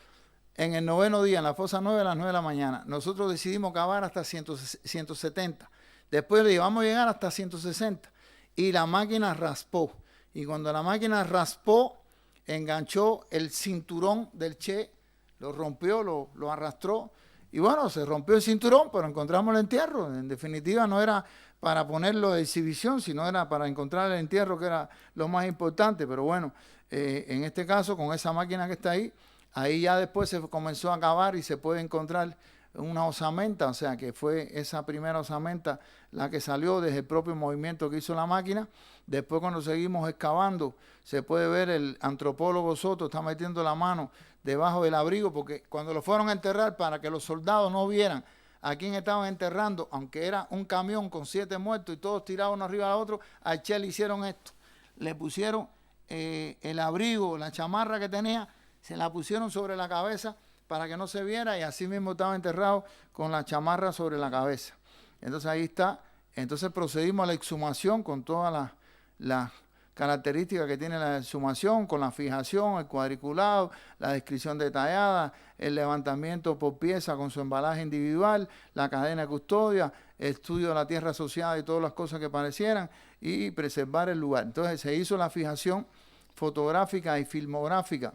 En el 9º día, en la fosa 9, a las 9 de la mañana, nosotros decidimos cavar hasta 170. Después le íbamos a llegar hasta 160. Y la máquina raspó. Y cuando la máquina raspó, enganchó el cinturón del Che, lo rompió, lo arrastró. Y bueno, se rompió el cinturón, pero encontramos el entierro. En definitiva, no era para ponerlo de exhibición, sino era para encontrar el entierro, que era lo más importante. Pero bueno, en este caso, con esa máquina que está ahí, ahí ya después se comenzó a cavar y se puede encontrar una osamenta, o sea que fue esa primera osamenta la que salió desde el propio movimiento que hizo la máquina. Después cuando seguimos excavando se puede ver el antropólogo Soto está metiendo la mano debajo del abrigo, porque cuando lo fueron a enterrar, para que los soldados no vieran a quién estaban enterrando, aunque era un camión con 7 muertos y todos tirados uno arriba del otro, a Che le hicieron esto, le pusieron el abrigo, la chamarra que tenía, se la pusieron sobre la cabeza para que no se viera, y así mismo estaba enterrado con la chamarra sobre la cabeza. Entonces ahí está. Entonces procedimos a la exhumación con todas las características que tiene la exhumación, con la fijación, el cuadriculado, la descripción detallada, el levantamiento por pieza con su embalaje individual, la cadena de custodia, el estudio de la tierra asociada y todas las cosas que parecieran, y preservar el lugar. Entonces se hizo la fijación fotográfica y filmográfica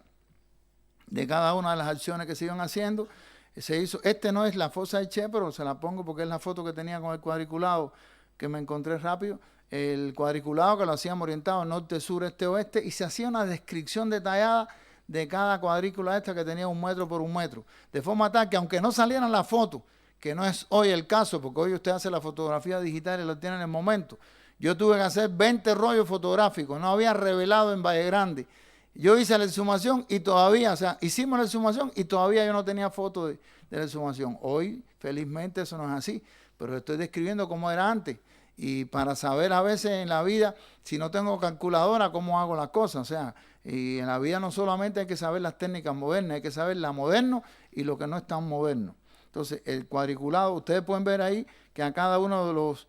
de cada una de las acciones que se iban haciendo. Se hizo, no es la fosa de Che, pero se la pongo porque es la foto que tenía con el cuadriculado que me encontré rápido. El cuadriculado que lo hacíamos orientado norte, sur, este, oeste, y se hacía una descripción detallada de cada cuadrícula esta que tenía 1 metro por 1 metro. De forma tal que aunque no salieran las fotos, que no es hoy el caso, porque hoy usted hace la fotografía digital y lo tiene en el momento. Yo tuve que hacer 20 rollos fotográficos, no había revelado en Valle Grande. Yo hice la exhumación y todavía, o sea, hicimos la exhumación y todavía yo no tenía foto de la exhumación. Hoy, felizmente, eso no es así, pero estoy describiendo cómo era antes. Y para saber a veces en la vida, si no tengo calculadora, cómo hago las cosas. O sea, y en la vida no solamente hay que saber las técnicas modernas, hay que saber la moderno y lo que no es tan moderno. Entonces, el cuadriculado, ustedes pueden ver ahí que a cada uno de los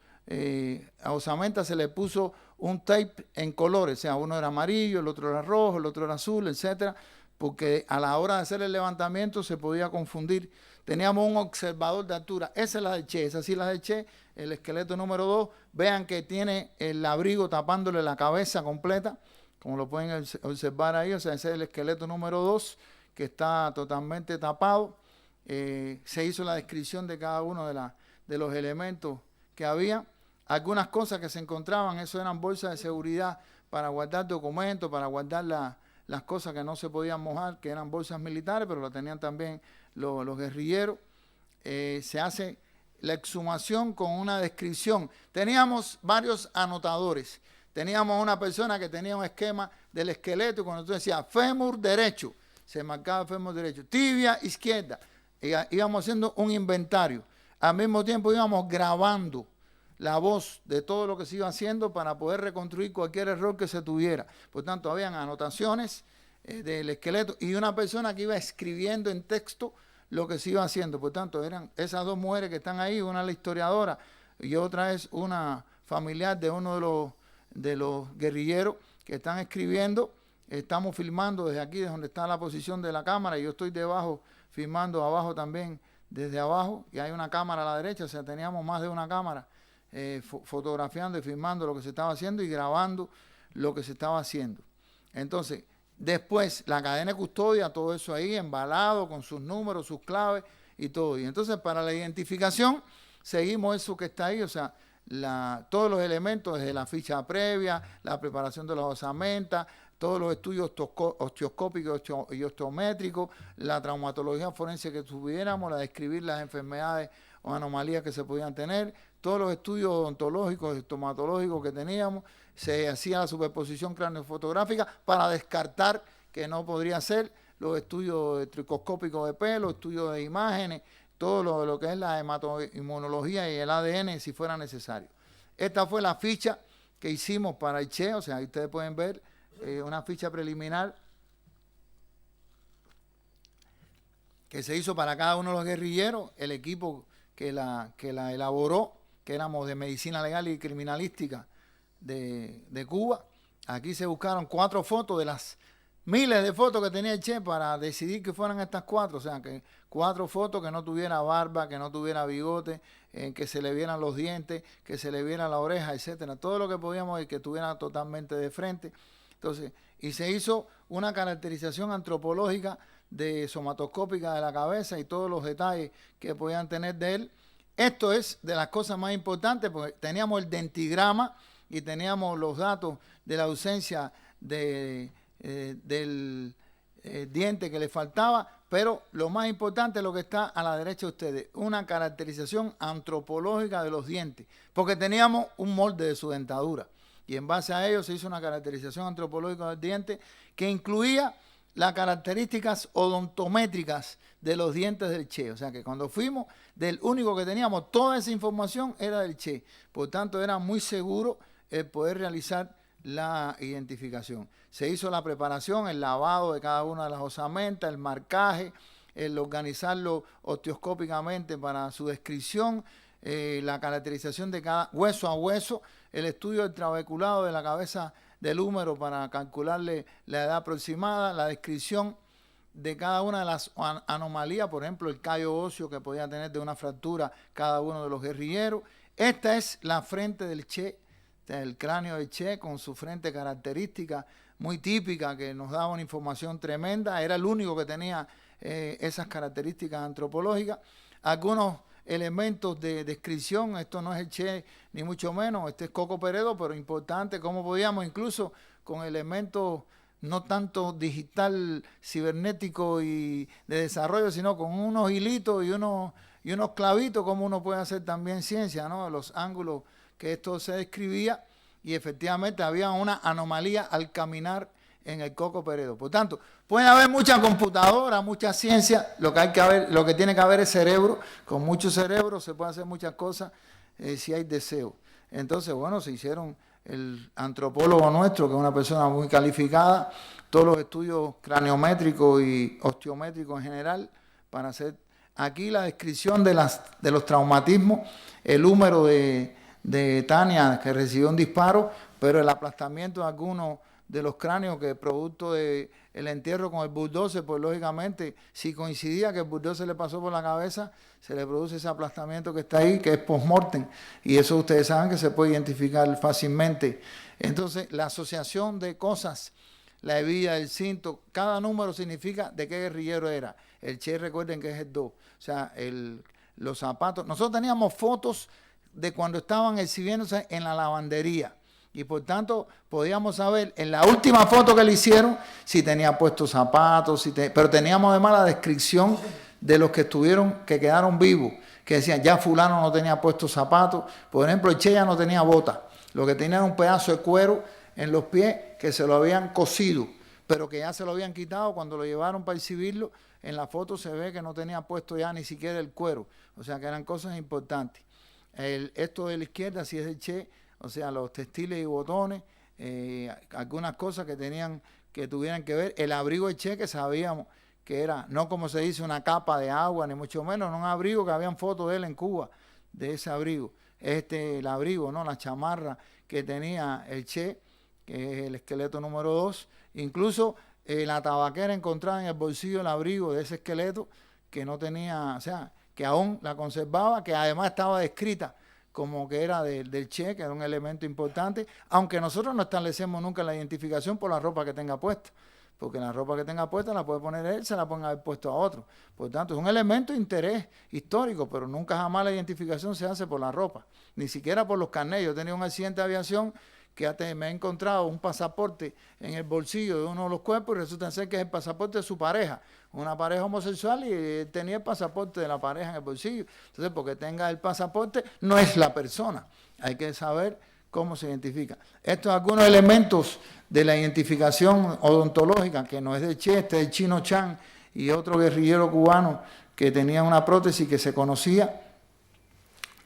osamentas se le puso un tape en colores, o sea, uno era amarillo, el otro era rojo, el otro era azul, etcétera, porque a la hora de hacer el levantamiento se podía confundir. Teníamos un observador de altura, esa es la de Che, esa sí es la de Che, el esqueleto número 2, vean que tiene el abrigo tapándole la cabeza completa, como lo pueden observar ahí, o sea, ese es el esqueleto número 2, que está totalmente tapado. Se hizo la descripción de cada uno de los elementos que había. Algunas cosas que se encontraban, eso eran bolsas de seguridad para guardar documentos, para guardar las cosas que no se podían mojar, que eran bolsas militares, pero las tenían también los guerrilleros. Se hace la exhumación con una descripción. Teníamos varios anotadores. Teníamos una persona que tenía un esquema del esqueleto y cuando tú decías fémur derecho, se marcaba el fémur derecho, tibia izquierda. Íbamos haciendo un inventario. Al mismo tiempo íbamos grabando la voz de todo lo que se iba haciendo para poder reconstruir cualquier error que se tuviera. Por tanto, habían anotaciones del esqueleto y una persona que iba escribiendo en texto lo que se iba haciendo. Por tanto, eran esas dos mujeres que están ahí, una es la historiadora y otra es una familiar de uno de los guerrilleros que están escribiendo. Estamos filmando desde aquí, desde donde está la posición de la cámara, y yo estoy debajo, filmando abajo también, desde abajo, y hay una cámara a la derecha, o sea, teníamos más de una cámara fotografiando y filmando lo que se estaba haciendo y grabando lo que se estaba haciendo. Entonces, después, la cadena de custodia, todo eso ahí, embalado, con sus números, sus claves y todo. Y entonces, para la identificación, seguimos eso que está ahí, o sea, todos los elementos, desde la ficha previa, la preparación de las osamentas, todos los estudios osteoscópicos y osteométricos, la traumatología forense que tuviéramos, la de describir las enfermedades o anomalías que se podían tener, todos los estudios odontológicos y estomatológicos que teníamos, se hacía la superposición craneofotográfica para descartar que no podría ser, los estudios tricoscópicos de pelo, estudios de imágenes, todo lo que es la hematoinmunología y el ADN si fuera necesario. Esta fue la ficha que hicimos para el Che, o sea, ahí ustedes pueden ver una ficha preliminar que se hizo para cada uno de los guerrilleros, el equipo que la elaboró, que éramos de Medicina Legal y Criminalística de Cuba. Aquí se buscaron 4 fotos de las miles de fotos que tenía el Che para decidir que fueran estas 4, o sea, que 4 fotos que no tuviera barba, que no tuviera bigote, que se le vieran los dientes, que se le viera la oreja, etcétera, todo lo que podíamos y que estuviera totalmente de frente. Entonces, y se hizo una caracterización antropológica somatoscópica de la cabeza y todos los detalles que podían tener de él. Esto es de las cosas más importantes porque teníamos el dentigrama y teníamos los datos de la ausencia del diente que le faltaba, pero lo más importante es lo que está a la derecha de ustedes, una caracterización antropológica de los dientes, porque teníamos un molde de su dentadura y en base a ello se hizo una caracterización antropológica del diente que incluía las características odontométricas de los dientes del Che. O sea que cuando fuimos, del único que teníamos toda esa información era del Che. Por tanto, era muy seguro el poder realizar la identificación. Se hizo la preparación, el lavado de cada una de las osamentas, el marcaje, el organizarlo osteoscópicamente para su descripción, la caracterización de cada hueso a hueso, el estudio del trabeculado de la cabeza del húmero para calcularle la edad aproximada, la descripción de cada una de las anomalías, por ejemplo, el callo óseo que podía tener de una fractura cada uno de los guerrilleros. Esta es la frente del Che, el cráneo del Che con su frente característica muy típica que nos daba una información tremenda. Era el único que tenía esas características antropológicas. Algunos elementos de descripción, esto no es el Che ni mucho menos, este es Coco Peredo, pero importante cómo podíamos incluso con elementos no tanto digital, cibernético y de desarrollo, sino con unos hilitos y unos clavitos, como uno puede hacer también ciencia, ¿no? Los ángulos que esto se describía y efectivamente había una anomalía al caminar en el Coco Peredo. Por tanto, puede haber mucha computadora, mucha ciencia, lo que tiene que haber es cerebro. Con mucho cerebro se puede hacer muchas cosas si hay deseo. Entonces, bueno, se hicieron el antropólogo nuestro, que es una persona muy calificada, todos los estudios craniométricos y osteométricos en general, para hacer aquí la descripción de los traumatismos, el húmero de Tania, que recibió un disparo, pero el aplastamiento de algunos de los cráneos que producto del entierro con el bulldozer, pues lógicamente si coincidía que el bulldozer le pasó por la cabeza, se le produce ese aplastamiento que está ahí, que es post-mortem, y eso ustedes saben que se puede identificar fácilmente. Entonces, la asociación de cosas, la hebilla, el cinto, cada número significa de qué guerrillero era. El Che, recuerden que es el 2, o sea, los zapatos. Nosotros teníamos fotos de cuando estaban exhibiéndose en la lavandería. Y por tanto, podíamos saber en la última foto que le hicieron si tenía puestos zapatos, pero teníamos además la descripción de los que quedaron vivos, que decían, ya fulano no tenía puestos zapatos. Por ejemplo, el Che ya no tenía botas. Lo que tenía era un pedazo de cuero en los pies que se lo habían cosido, pero que ya se lo habían quitado cuando lo llevaron para exhibirlo. En la foto se ve que no tenía puesto ya ni siquiera el cuero. O sea, que eran cosas importantes. Esto de la izquierda, si es el Che, o sea, los textiles y botones, algunas cosas que tuvieran que ver. El abrigo del Che, que sabíamos que era, no como se dice, una capa de agua, ni mucho menos, no un abrigo, que habían fotos de él en Cuba, de ese abrigo. El abrigo, ¿no? La chamarra que tenía el Che, que es el esqueleto número 2. Incluso la tabaquera encontrada en el bolsillo del abrigo de ese esqueleto, que no tenía, o sea, que aún la conservaba, que además estaba descrita como que era del Che, que era un elemento importante, aunque nosotros no establecemos nunca la identificación por la ropa que tenga puesta, porque la ropa que tenga puesta la puede poner él, se la pueden haber puesto a otro. Por tanto, es un elemento de interés histórico, pero nunca jamás la identificación se hace por la ropa, ni siquiera por los carnets. Yo he tenido un accidente de aviación que me he encontrado un pasaporte en el bolsillo de uno de los cuerpos y resulta ser que es el pasaporte de su pareja, una pareja homosexual, y tenía el pasaporte de la pareja en el bolsillo. Entonces, porque tenga el pasaporte, no es la persona. Hay que saber cómo se identifica. Estos son algunos elementos de la identificación odontológica, que no es del Che, este es el Chino Chan y otro guerrillero cubano que tenía una prótesis que se conocía.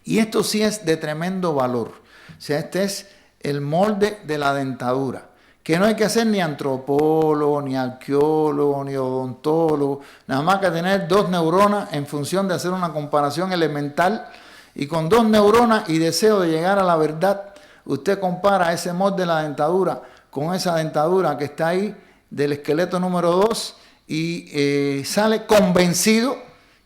Y esto sí es de tremendo valor. O sea, este es el molde de la dentadura, que no hay que ser ni antropólogo, ni arqueólogo, ni odontólogo, nada más que tener 2 neuronas en función de hacer una comparación elemental, y con 2 neuronas y deseo de llegar a la verdad, usted compara ese molde de la dentadura con esa dentadura que está ahí del esqueleto número 2 y sale convencido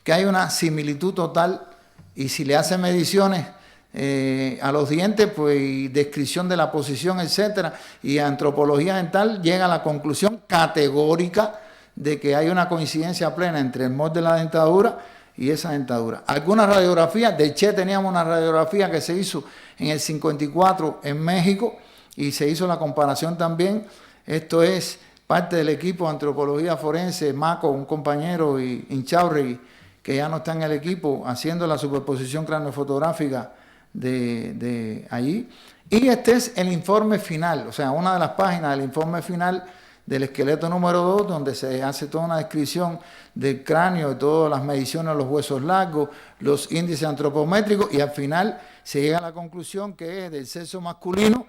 que hay una similitud total, y si le hace mediciones a los dientes, pues, y descripción de la posición, etcétera, y antropología dental, llega a la conclusión categórica de que hay una coincidencia plena entre el molde de la dentadura y esa dentadura. Algunas radiografías, de Che teníamos una radiografía que se hizo en el 54 en México y se hizo la comparación también. Esto es parte del equipo de antropología forense, Maco, un compañero, y Inchaurregui, que ya no está en el equipo, haciendo la superposición craneofotográfica de allí. Y este es el informe final, o sea, una de las páginas del informe final del esqueleto número 2, donde se hace toda una descripción del cráneo, de todas las mediciones de los huesos largos, los índices antropométricos, y al final se llega a la conclusión que es del sexo masculino,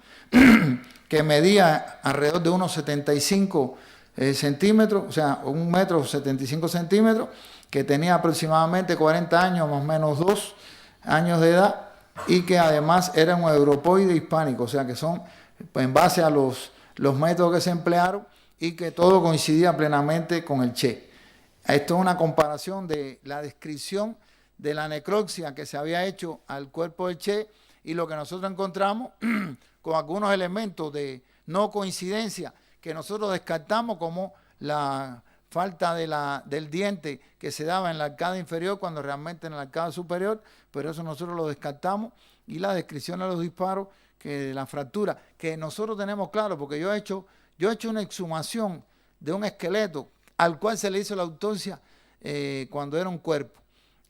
que medía alrededor de unos 75 centímetros, o sea, 1,75 metros, que tenía aproximadamente 40 años, más o menos 2 años de edad, y que además era un europoide hispánico, o sea que son, pues, en base a los métodos que se emplearon, y que todo coincidía plenamente con el Che. Esto es una comparación de la descripción de la necropsia que se había hecho al cuerpo del Che y lo que nosotros encontramos con algunos elementos de no coincidencia que nosotros descartamos, como la falta del diente que se daba en la arcada inferior cuando realmente en la arcada superior, pero eso nosotros lo descartamos, y la descripción de los disparos, que la fractura, que nosotros tenemos claro, porque yo he hecho una exhumación de un esqueleto al cual se le hizo la autopsia cuando era un cuerpo,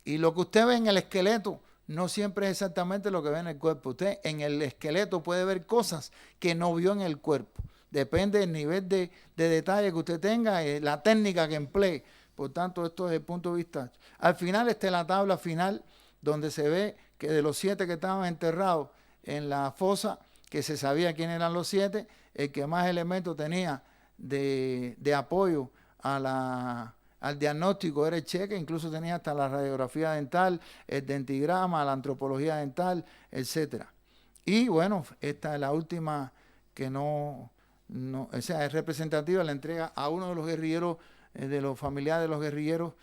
y lo que usted ve en el esqueleto no siempre es exactamente lo que ve en el cuerpo. Usted en el esqueleto puede ver cosas que no vio en el cuerpo. Depende del nivel de detalle que usted tenga, la técnica que emplee. Por tanto, esto desde el punto de vista. Al final está la tabla final, donde se ve que de los 7 que estaban enterrados en la fosa, que se sabía quién eran los 7, el que más elementos tenía de apoyo al diagnóstico era el Che, que incluso tenía hasta la radiografía dental, el dentigrama, la antropología dental, etcétera. Y bueno, esta es la última, que no, o sea, es representativa, la entrega a uno de los guerrilleros, de los familiares de los guerrilleros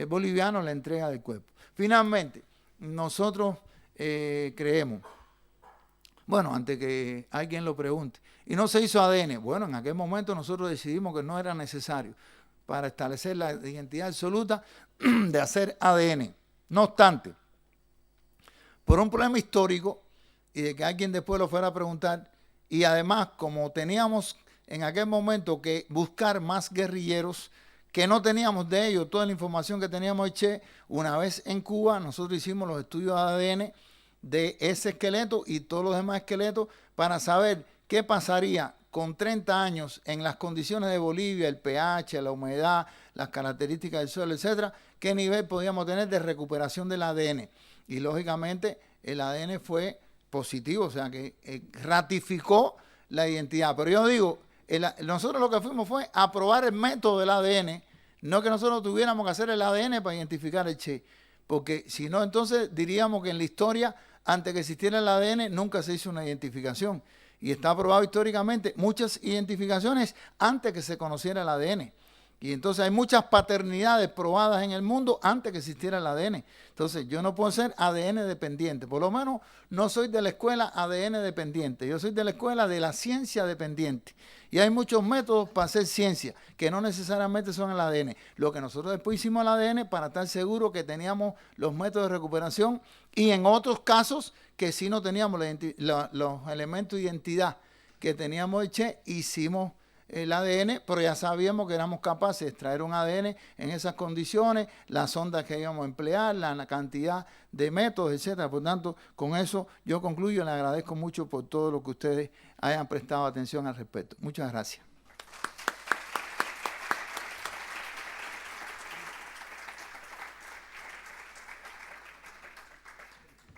bolivianos, la entrega del cuerpo. Finalmente, nosotros creemos, bueno, antes que alguien lo pregunte, y no se hizo ADN. Bueno, en aquel momento nosotros decidimos que no era necesario para establecer la identidad absoluta de hacer ADN. No obstante, por un problema histórico y de que alguien después lo fuera a preguntar, y además como teníamos en aquel momento que buscar más guerrilleros que no teníamos de ellos toda la información que teníamos de Che. Una vez en Cuba, nosotros hicimos los estudios de ADN de ese esqueleto y todos los demás esqueletos para saber qué pasaría con 30 años en las condiciones de Bolivia, el pH, la humedad, las características del suelo, etcétera, qué nivel podíamos tener de recuperación del ADN. Y lógicamente el ADN fue positivo, o sea que ratificó la identidad. Pero yo digo, nosotros lo que fuimos fue a probar el método del ADN, no que nosotros tuviéramos que hacer el ADN para identificar el Che, porque si no, entonces diríamos que en la historia, antes que existiera el ADN, nunca se hizo una identificación. Y está probado históricamente muchas identificaciones antes que se conociera el ADN. Y entonces hay muchas paternidades probadas en el mundo antes que existiera el ADN. Entonces yo no puedo ser ADN dependiente. Por lo menos no soy de la escuela ADN dependiente. Yo soy de la escuela de la ciencia dependiente. Y hay muchos métodos para hacer ciencia que no necesariamente son el ADN. Lo que nosotros después hicimos el ADN para estar seguros que teníamos los métodos de recuperación y en otros casos que sí no teníamos los elementos de identidad que teníamos de Che, hicimos el ADN, pero ya sabíamos que éramos capaces de extraer un ADN en esas condiciones, las ondas que íbamos a emplear, la cantidad de métodos, etcétera. Por tanto, con eso yo concluyo. Le agradezco mucho por todo lo que ustedes hayan prestado atención al respecto. Muchas gracias.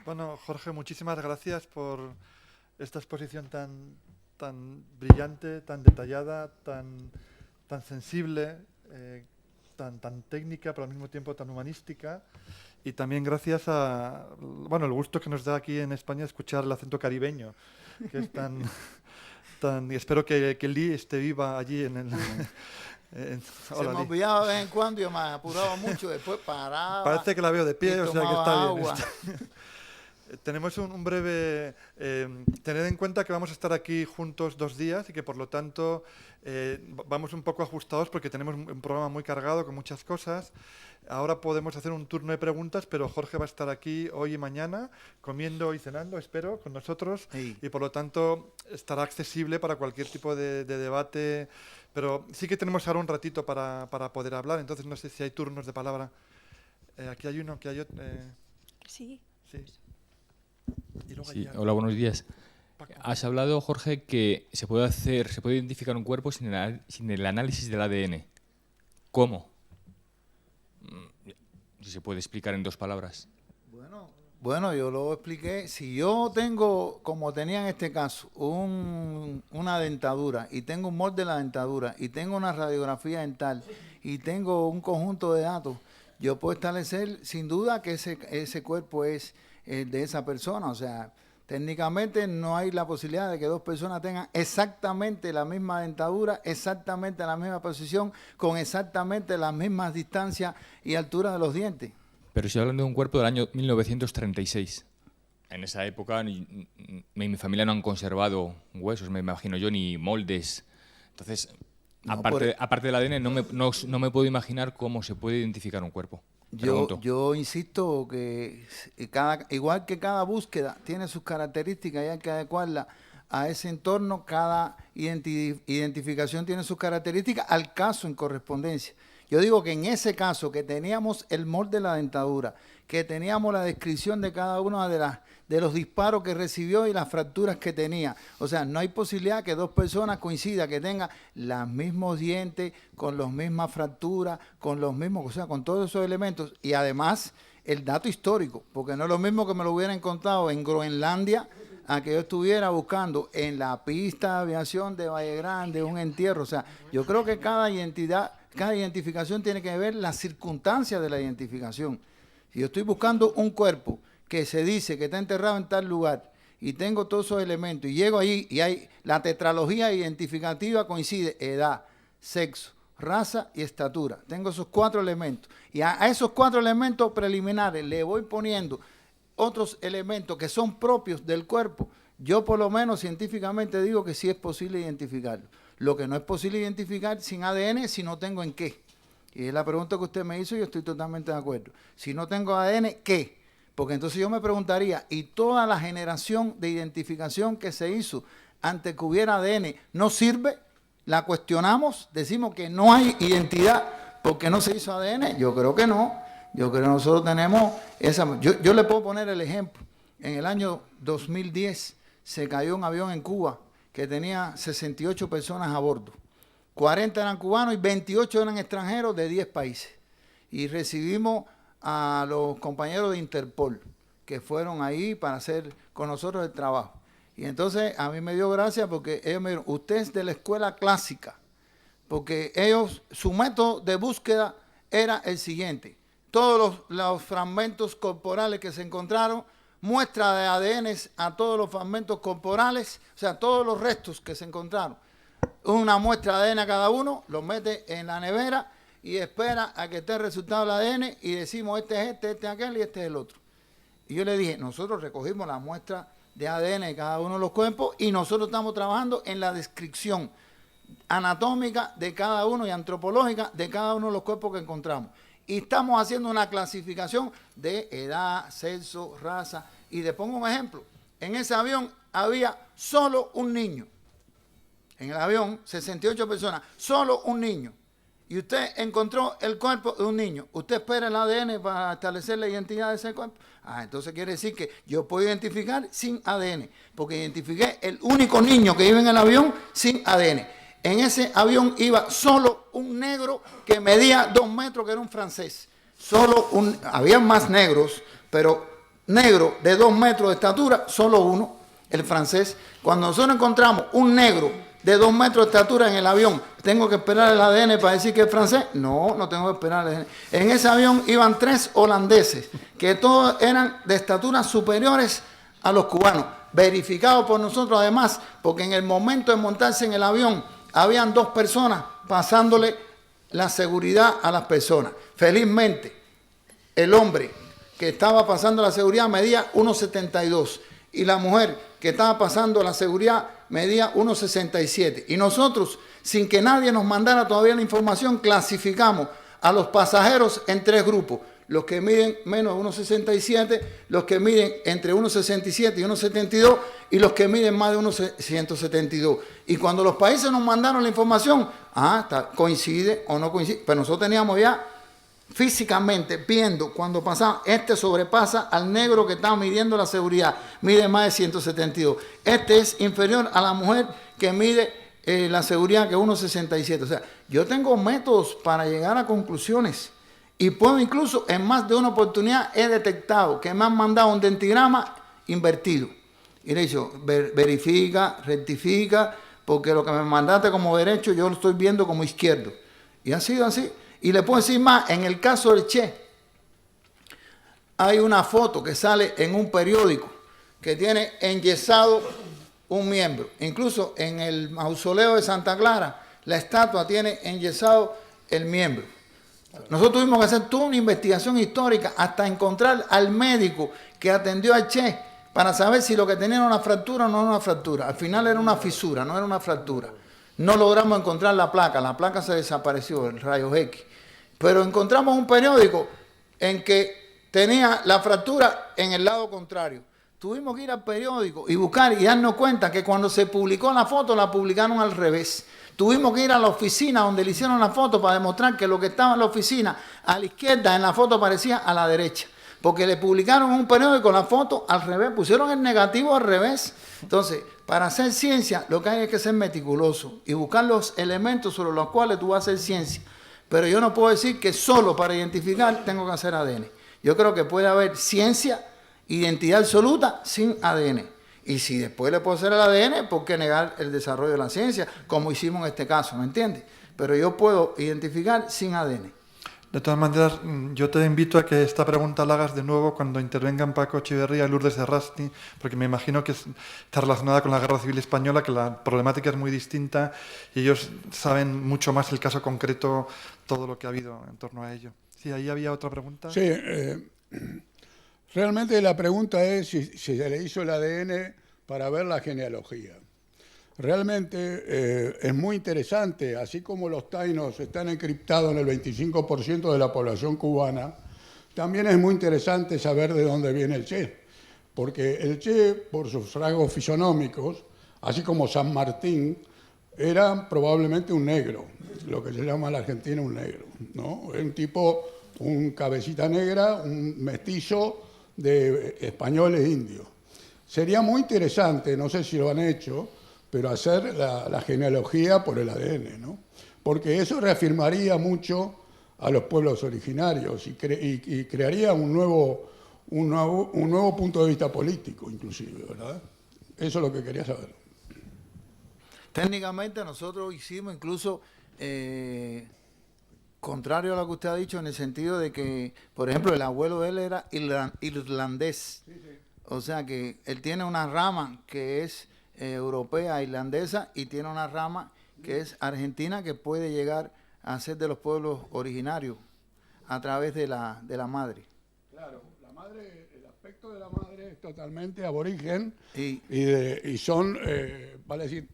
Bueno, Jorge, muchísimas gracias por esta exposición tan brillante, tan detallada, tan sensible, tan técnica, pero al mismo tiempo tan humanística. Y también gracias a, bueno, el gusto que nos da aquí en España escuchar el acento caribeño, que es y espero que Lee esté viva allí en el... Se me olvidaba de vez en cuando, yo me apuraba mucho, después paraba. Parece que la veo de pie, o sea que está agua. bien. Tenemos un breve... tened en cuenta que vamos a estar aquí juntos 2 días y que por lo tanto vamos un poco ajustados porque tenemos un programa muy cargado con muchas cosas. Ahora podemos hacer un turno de preguntas, pero Jorge va a estar aquí hoy y mañana comiendo y cenando, espero, con nosotros. Sí. Y por lo tanto estará accesible para cualquier tipo de debate. Pero sí que tenemos ahora un ratito para poder hablar, entonces no sé si hay turnos de palabra. Aquí hay uno, aquí hay otro. Sí. Sí. Sí, hola, buenos días. Has hablado, Jorge, que se puede identificar un cuerpo sin el análisis del ADN. ¿Cómo? Si se puede explicar en 2 palabras. Bueno, yo lo expliqué. Si yo tengo, como tenía en este caso, una dentadura y tengo un molde de la dentadura y tengo una radiografía dental y tengo un conjunto de datos, yo puedo establecer sin duda que ese cuerpo es de esa persona. O sea, técnicamente no hay la posibilidad de que 2 personas tengan exactamente la misma dentadura, exactamente la misma posición, con exactamente las mismas distancias y alturas de los dientes. Pero estoy hablando de un cuerpo del año 1936. En esa época mi familia no han conservado huesos, me imagino yo, ni moldes. Entonces, no, aparte del ADN, no me puedo imaginar cómo se puede identificar un cuerpo. Yo insisto que igual que cada búsqueda tiene sus características y hay que adecuarla a ese entorno, cada identificación tiene sus características al caso en correspondencia. Yo digo que en ese caso que teníamos el molde de la dentadura, que teníamos la descripción de cada uno de los disparos que recibió y las fracturas que tenía. O sea, no hay posibilidad que 2 personas coincidan, que tengan los mismos dientes, con las mismas fracturas, con los mismos, o sea, con todos esos elementos. Y además, el dato histórico, porque no es lo mismo que me lo hubiera encontrado en Groenlandia a que yo estuviera buscando en la pista de aviación de Valle Grande, un entierro. O sea, yo creo que cada identificación tiene que ver las circunstancias de la identificación. Si yo estoy buscando un cuerpo que se dice que está enterrado en tal lugar y tengo todos esos elementos y llego ahí y hay la tetralogía identificativa coincide edad, sexo, raza y estatura. Tengo esos 4 elementos y a esos 4 elementos preliminares le voy poniendo otros elementos que son propios del cuerpo. Yo por lo menos científicamente digo que sí es posible identificarlo. Lo que no es posible identificar sin ADN si no tengo en qué. Y es la pregunta que usted me hizo y yo estoy totalmente de acuerdo. Si no tengo ADN, ¿qué? Porque entonces yo me preguntaría, ¿y toda la generación de identificación que se hizo antes que hubiera ADN no sirve? ¿La cuestionamos? Decimos que no hay identidad porque no se hizo ADN. Yo creo que no. Yo creo que nosotros tenemos esa... Yo le puedo poner el ejemplo. En el año 2010 se cayó un avión en Cuba que tenía 68 personas a bordo. 40 eran cubanos y 28 eran extranjeros de 10 países. Y recibimos a los compañeros de Interpol que fueron ahí para hacer con nosotros el trabajo. Y entonces a mí me dio gracia porque ellos me dijeron, usted es de la escuela clásica, porque ellos, su método de búsqueda era el siguiente. Todos los fragmentos corporales que se encontraron, muestra de ADN a todos los fragmentos corporales, o sea, todos los restos que se encontraron. Una muestra de ADN a cada uno, los mete en la nevera y espera a que esté el resultado del ADN y decimos este es este es aquel y este es el otro. Y yo le dije, nosotros recogimos la muestra de ADN de cada uno de los cuerpos y nosotros estamos trabajando en la descripción anatómica de cada uno y antropológica de cada uno de los cuerpos que encontramos. Y estamos haciendo una clasificación de edad, sexo, raza. Y le pongo un ejemplo. En ese avión había solo un niño. En el avión, 68 personas, solo un niño. Y usted encontró el cuerpo de un niño. ¿Usted espera el ADN para establecer la identidad de ese cuerpo? Entonces quiere decir que yo puedo identificar sin ADN. Porque identifiqué el único niño que iba en el avión sin ADN. En ese avión iba solo un negro que medía 2 metros, que era un francés. Había más negros, pero negro de 2 metros de estatura, solo uno, el francés. Cuando nosotros encontramos un negro de 2 metros de estatura en el avión, ¿tengo que esperar el ADN para decir que es francés? No, no tengo que esperar el ADN. En ese avión iban 3 holandeses, que todos eran de estaturas superiores a los cubanos, verificados por nosotros además, porque en el momento de montarse en el avión, habían 2 personas pasándole la seguridad a las personas. Felizmente, el hombre que estaba pasando la seguridad medía 1,72 y la mujer que estaba pasando la seguridad medía 1,67. Y nosotros, sin que nadie nos mandara todavía la información, clasificamos a los pasajeros en 3 grupos. Los que miden menos de 1,67, los que miden entre 1,67 y 1,72 y los que miden más de 1,172. Y cuando los países nos mandaron la información, coincide o no coincide, pero nosotros teníamos ya físicamente viendo cuando pasaba, este sobrepasa al negro que estaba midiendo la seguridad, mide más de 172. Este es inferior a la mujer que mide la seguridad que 1,67. O sea, yo tengo métodos para llegar a conclusiones. Y puedo incluso, en más de una oportunidad, he detectado que me han mandado un dentigrama invertido. Y le he dicho, verifica, rectifica, porque lo que me mandaste como derecho yo lo estoy viendo como izquierdo. Y ha sido así. Y le puedo decir más, en el caso del Che, hay una foto que sale en un periódico que tiene enyesado un miembro. Incluso en el mausoleo de Santa Clara, la estatua tiene enyesado el miembro. Nosotros tuvimos que hacer toda una investigación histórica hasta encontrar al médico que atendió al Che para saber si lo que tenía era una fractura o no era una fractura. Al final era una fisura, no era una fractura. No logramos encontrar la placa se desapareció, el rayos X. Pero encontramos un periódico en que tenía la fractura en el lado contrario. Tuvimos que ir al periódico y buscar y darnos cuenta que cuando se publicó la foto la publicaron al revés. Tuvimos que ir a la oficina donde le hicieron la foto para demostrar que lo que estaba en la oficina a la izquierda en la foto parecía a la derecha. Porque le publicaron en un periódico la foto al revés, pusieron el negativo al revés. Entonces, para hacer ciencia lo que hay es que ser meticuloso y buscar los elementos sobre los cuales tú vas a hacer ciencia. Pero yo no puedo decir que solo para identificar tengo que hacer ADN. Yo creo que puede haber ciencia, identidad absoluta sin ADN. Y si después le puedo hacer el ADN, ¿por qué negar el desarrollo de la ciencia? Como hicimos en este caso, ¿me entiendes? Pero yo puedo identificar sin ADN. De todas maneras, yo te invito a que esta pregunta la hagas de nuevo cuando intervengan Paco Echeverría y Lourdes Errasti, porque me imagino que está relacionada con la Guerra Civil Española, que la problemática es muy distinta y ellos saben mucho más el caso concreto, todo lo que ha habido en torno a ello. Sí, ahí había otra pregunta. Sí, realmente la pregunta es si se le hizo el ADN para ver la genealogía. Realmente es muy interesante, así como los tainos están encriptados en el 25% de la población cubana, también es muy interesante saber de dónde viene el Che, porque el Che, por sus rasgos fisonómicos, así como San Martín, era probablemente un negro, lo que se llama en la Argentina un negro, ¿no? Un tipo, un cabecita negra, un mestizo de españoles indios. Sería muy interesante, no sé si lo han hecho, pero hacer la genealogía por el ADN, ¿no? Porque eso reafirmaría mucho a los pueblos originarios y crearía un nuevo punto de vista político, inclusive, ¿verdad? Eso es lo que quería saber. Técnicamente nosotros hicimos incluso contrario a lo que usted ha dicho, en el sentido de que, por ejemplo, el abuelo de él era irlandés. O sea que él tiene una rama que es europea, irlandesa, y tiene una rama que es argentina, que puede llegar a ser de los pueblos originarios a través de la madre. Claro, la madre, el aspecto de la madre es totalmente aborigen Y son, vale decir,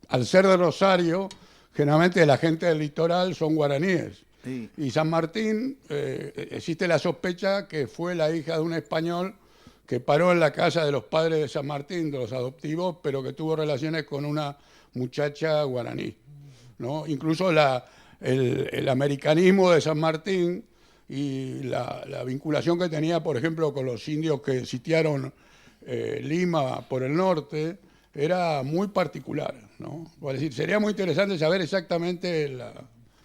al ser de Rosario, generalmente la gente del litoral son guaraníes. sí, Y San Martín, existe la sospecha que fue la hija de un español que paró en la casa de los padres de San Martín, de los adoptivos, pero que tuvo relaciones con una muchacha guaraní, ¿no? Incluso el americanismo de San Martín y la vinculación que tenía, por ejemplo, con los indios que sitiaron Lima por el norte, era muy particular, ¿no? Es decir, sería muy interesante saber exactamente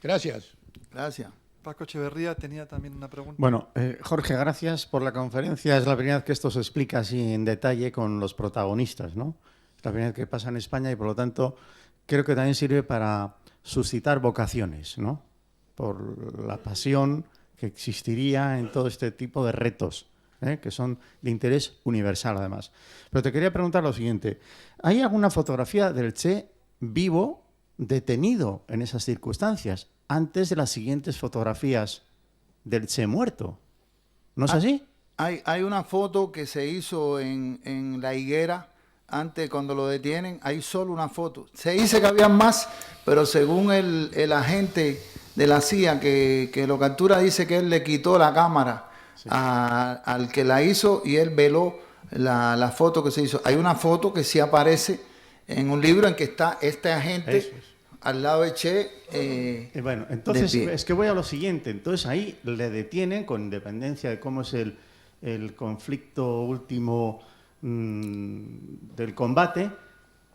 Gracias. gracias. Paco Echeverría tenía también una pregunta. Bueno, Jorge, gracias por la conferencia. Es la primera vez que esto se explica así en detalle con los protagonistas, ¿no? Es la primera vez que pasa en España y, por lo tanto, creo que también sirve para suscitar vocaciones, ¿no? Por la pasión que existiría en todo este tipo de retos, que son de interés universal, además. Pero te quería preguntar lo siguiente. ¿Hay alguna fotografía del Che vivo, detenido en esas circunstancias, antes de las siguientes fotografías del Che muerto? ¿No es así? Hay una foto que se hizo en La Higuera, antes cuando lo detienen, hay solo una foto. Se dice que había más, pero según el agente de la CIA que lo captura, dice que él le quitó la cámara al que la hizo y él veló la foto que se hizo. Hay una foto que sí aparece en un libro en que está este agente al lado de Che. Bueno, entonces es que voy a lo siguiente. Entonces ahí le detienen, con independencia de cómo es el conflicto último del combate,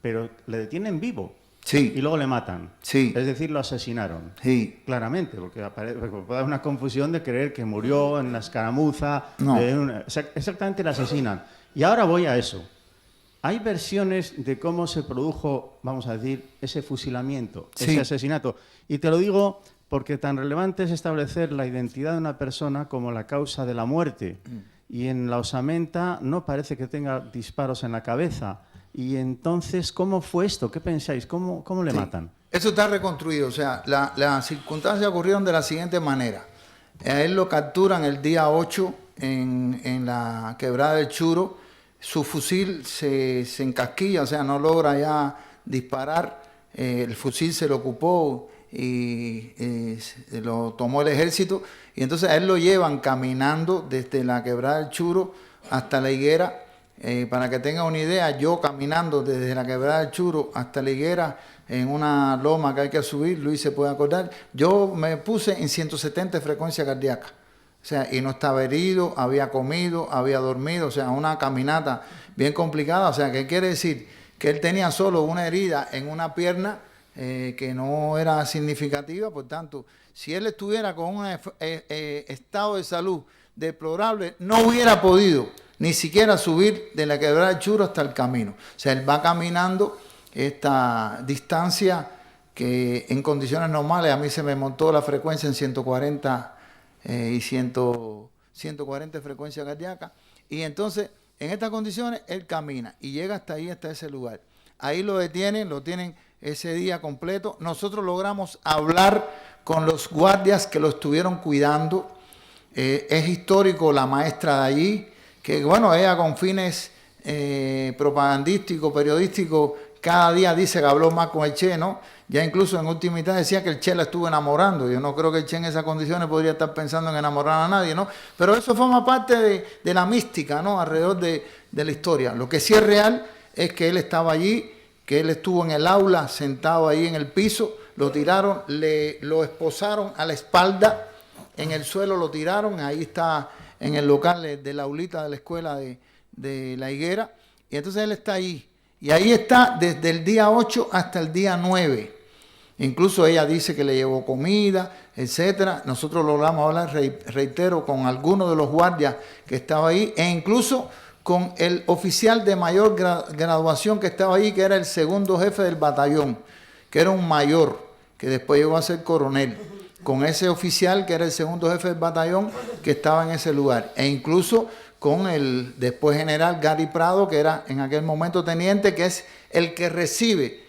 pero le detienen vivo. Sí. Y luego le matan. Sí. Es decir, lo asesinaron. Sí. Claramente, porque puede haber una confusión de creer que murió en la escaramuza. No. Exactamente, le asesinan. Y ahora voy a eso. Hay versiones de cómo se produjo, vamos a decir, ese fusilamiento, ese asesinato. Y te lo digo porque tan relevante es establecer la identidad de una persona como la causa de la muerte. Y en la osamenta no parece que tenga disparos en la cabeza. Y entonces, ¿cómo fue esto? ¿Qué pensáis? ¿Cómo le matan? Eso está reconstruido. O sea, las circunstancias ocurrieron de la siguiente manera. A él lo capturan el día 8 en la quebrada del Churo. Su fusil se encasquilla, o sea, no logra ya disparar. El fusil se lo ocupó y lo tomó el ejército. Y entonces a él lo llevan caminando desde la quebrada del Churo hasta La Higuera. Para que tenga una idea, yo caminando desde la quebrada del Churo hasta La Higuera, en una loma que hay que subir, Luis se puede acordar, yo me puse en 170 de frecuencia cardíaca. O sea, y no estaba herido, había comido, había dormido, o sea, una caminata bien complicada. O sea, ¿qué quiere decir? Que él tenía solo una herida en una pierna que no era significativa. Por tanto, si él estuviera con un estado de salud deplorable, no hubiera podido ni siquiera subir de la quebrada del Churo hasta el camino. O sea, él va caminando esta distancia que en condiciones normales a mí se me montó la frecuencia en 140 y 140 de frecuencia cardíaca. Y entonces, en estas condiciones, él camina y llega hasta ahí, hasta ese lugar. Ahí lo tienen ese día completo. Nosotros logramos hablar con los guardias que lo estuvieron cuidando. Es histórico la maestra de allí, que bueno, ella con fines propagandísticos, periodísticos, cada día dice que habló más con el Che, ¿no? Ya incluso en última instancia decía que el Che la estuvo enamorando. Yo no creo que el Che en esas condiciones podría estar pensando en enamorar a nadie, ¿no? Pero eso forma parte de la mística, ¿no? Alrededor de la historia. Lo que sí es real es que él estaba allí que él estuvo en el aula, sentado ahí en el piso, lo tiraron, lo esposaron a la espalda, en el suelo lo tiraron, ahí está en el local de la aulita de la escuela de La Higuera, y entonces él está ahí, y ahí está desde el día 8 hasta el día 9. Incluso ella dice que le llevó comida, etcétera. Nosotros logramos hablar, reitero, con algunos de los guardias que estaba ahí, e incluso con el oficial de mayor graduación que estaba ahí, que era el segundo jefe del batallón, que era un mayor, que después llegó a ser coronel, con ese oficial que era el segundo jefe del batallón que estaba en ese lugar, e incluso con el después general Gary Prado, que era en aquel momento teniente, que es el que recibe.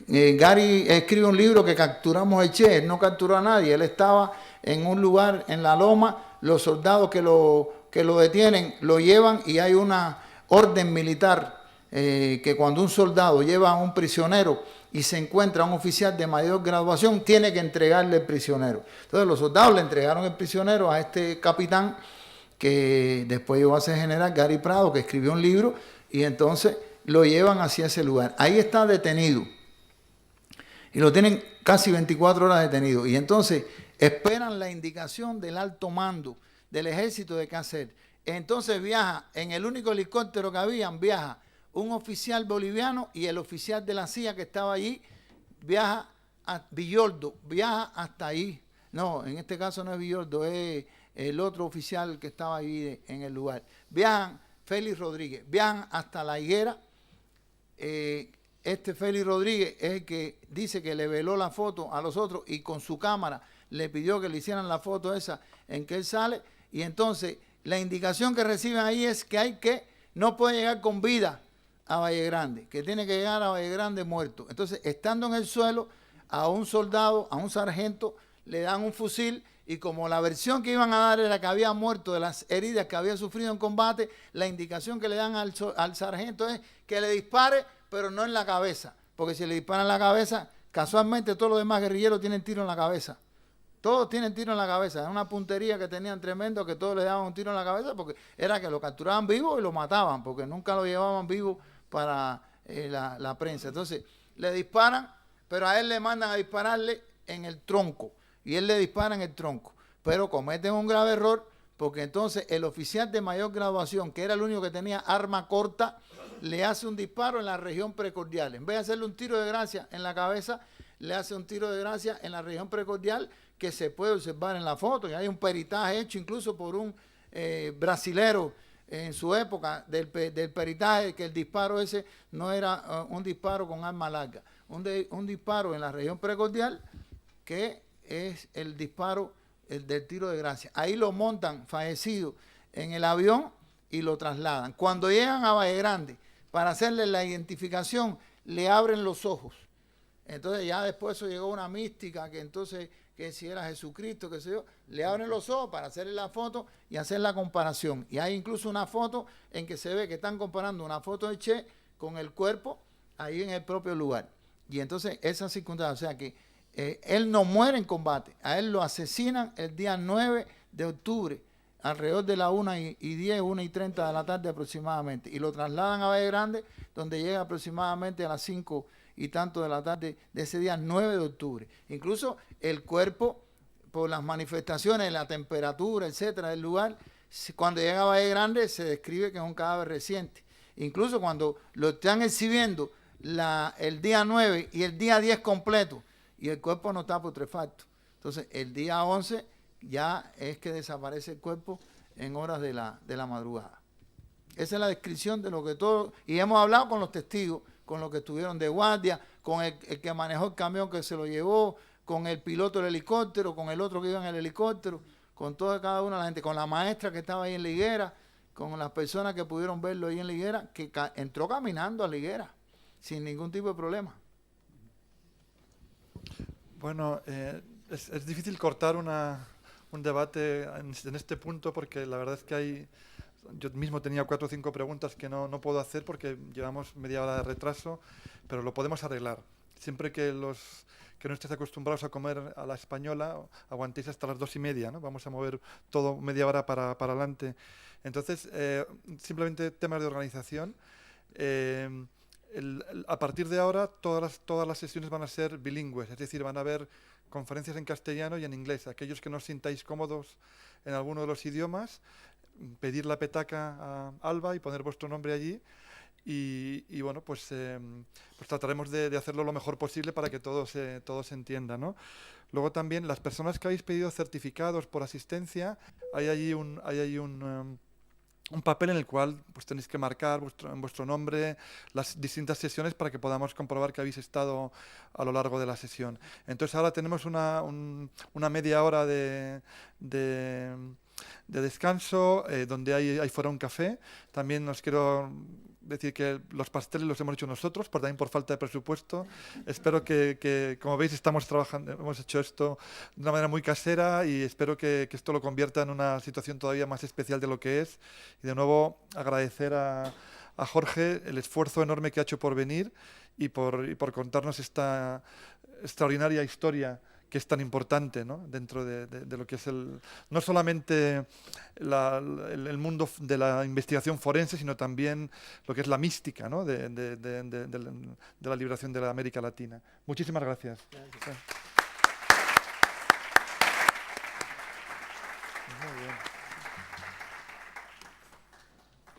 Gary escribe un libro que capturamos a Che, él no capturó a nadie, él estaba en un lugar en la loma, los soldados que lo detienen lo llevan y hay una orden militar que cuando un soldado lleva a un prisionero y se encuentra un oficial de mayor graduación, tiene que entregarle el prisionero. Entonces los soldados le entregaron el prisionero a este capitán, que después llegó a ser general, Gary Prado, que escribió un libro, y entonces lo llevan hacia ese lugar. Ahí está detenido. Y lo tienen casi 24 horas detenido. Y entonces esperan la indicación del alto mando del ejército de qué hacer. Entonces viaja, en el único helicóptero que habían, viaja un oficial boliviano y el oficial de la CIA que estaba allí, viaja a Villoldo, viaja hasta ahí. No, en este caso no es Villoldo, es el otro oficial que estaba ahí en el lugar. Viajan Félix Rodríguez, viajan hasta La Higuera. Este Félix Rodríguez es el que dice que le veló la foto a los otros y con su cámara le pidió que le hicieran la foto esa en que él sale, y entonces la indicación que reciben ahí es que no puede llegar con vida a Valle Grande, que tiene que llegar a Valle Grande muerto. Entonces, estando en el suelo, a un soldado, a un sargento, le dan un fusil, y como la versión que iban a dar era que había muerto de las heridas que había sufrido en combate, la indicación que le dan al sargento es que le dispare, pero no en la cabeza, porque si le disparan en la cabeza, casualmente todos los demás guerrilleros tienen tiro en la cabeza. Todos tienen tiro en la cabeza. Es una puntería que tenían tremendo, que todos le daban un tiro en la cabeza, porque era que lo capturaban vivo y lo mataban, porque nunca lo llevaban vivo para la prensa. Entonces, le disparan, pero a él le mandan a dispararle en el tronco, y él le dispara en el tronco. Pero cometen un grave error, porque entonces el oficial de mayor graduación, que era el único que tenía arma corta, le hace un disparo en la región precordial. En vez de hacerle un tiro de gracia en la cabeza, le hace un tiro de gracia en la región precordial, que se puede observar en la foto, y hay un peritaje hecho incluso por un brasilero en su época del peritaje, que el disparo ese no era un disparo con arma larga, un disparo en la región precordial, que es el disparo del tiro de gracia. Ahí lo montan fallecido en el avión y lo trasladan. Cuando llegan a Valle Grande para hacerle la identificación, le abren los ojos. Entonces ya después eso llegó una mística, que entonces, que si era Jesucristo, qué sé yo, le abren los ojos para hacerle la foto y hacer la comparación. Y hay incluso una foto en que se ve que están comparando una foto de Che con el cuerpo ahí en el propio lugar. Y entonces esa circunstancia, o sea que él no muere en combate, a él lo asesinan el día 9 de octubre, alrededor de las 1:10, 1:30 de la tarde aproximadamente, y lo trasladan a Valle Grande, donde llega aproximadamente a las 5 y tanto de la tarde de ese día 9 de octubre. Incluso el cuerpo, por las manifestaciones, la temperatura, etcétera, del lugar, cuando llega a Valle Grande se describe que es un cadáver reciente. Incluso cuando lo están exhibiendo el día 9 y el día 10 completo, y el cuerpo no está putrefacto. Entonces, el día 11 ya es que desaparece el cuerpo en horas de la madrugada. Esa es la descripción de lo que todo... Y hemos hablado con los testigos, con los que estuvieron de guardia, con el que manejó el camión que se lo llevó, con el piloto del helicóptero, con el otro que iba en el helicóptero, con toda cada una de la gente, con la maestra que estaba ahí en La Higuera, con las personas que pudieron verlo ahí en La Higuera, que entró caminando a La Higuera, sin ningún tipo de problema. Bueno, es difícil cortar un debate en este punto, porque la verdad es que yo mismo tenía 4 o 5 preguntas que no puedo hacer porque llevamos media hora de retraso, pero lo podemos arreglar. Siempre que no estéis acostumbrados a comer a la española, aguantéis hasta las 2:30, ¿no? Vamos a mover todo media hora para adelante. Entonces, simplemente temas de organización. a partir de ahora todas las sesiones van a ser bilingües, es decir, van a haber conferencias en castellano y en inglés. Aquellos que no os sintáis cómodos en alguno de los idiomas, pedir la petaca a Alba y poner vuestro nombre allí. Y bueno, pues trataremos de hacerlo lo mejor posible para que todo se entienda, ¿no? Luego también las personas que habéis pedido certificados por asistencia, hay allí un papel en el cual pues tenéis que marcar en vuestro nombre las distintas sesiones para que podamos comprobar que habéis estado a lo largo de la sesión. Entonces ahora tenemos una media hora de descanso, donde hay fuera un café. También os quiero decir que los pasteles los hemos hecho nosotros, también por falta de presupuesto. Espero que, como veis, estamos trabajando, hemos hecho esto de una manera muy casera y espero que esto lo convierta en una situación todavía más especial de lo que es. Y de nuevo agradecer a Jorge el esfuerzo enorme que ha hecho por venir y por contarnos esta extraordinaria historia que es tan importante, ¿no? Dentro de lo que es no solamente el mundo de la investigación forense, sino también lo que es la mística, ¿no? de la liberación de la América Latina. Muchísimas gracias. Gracias.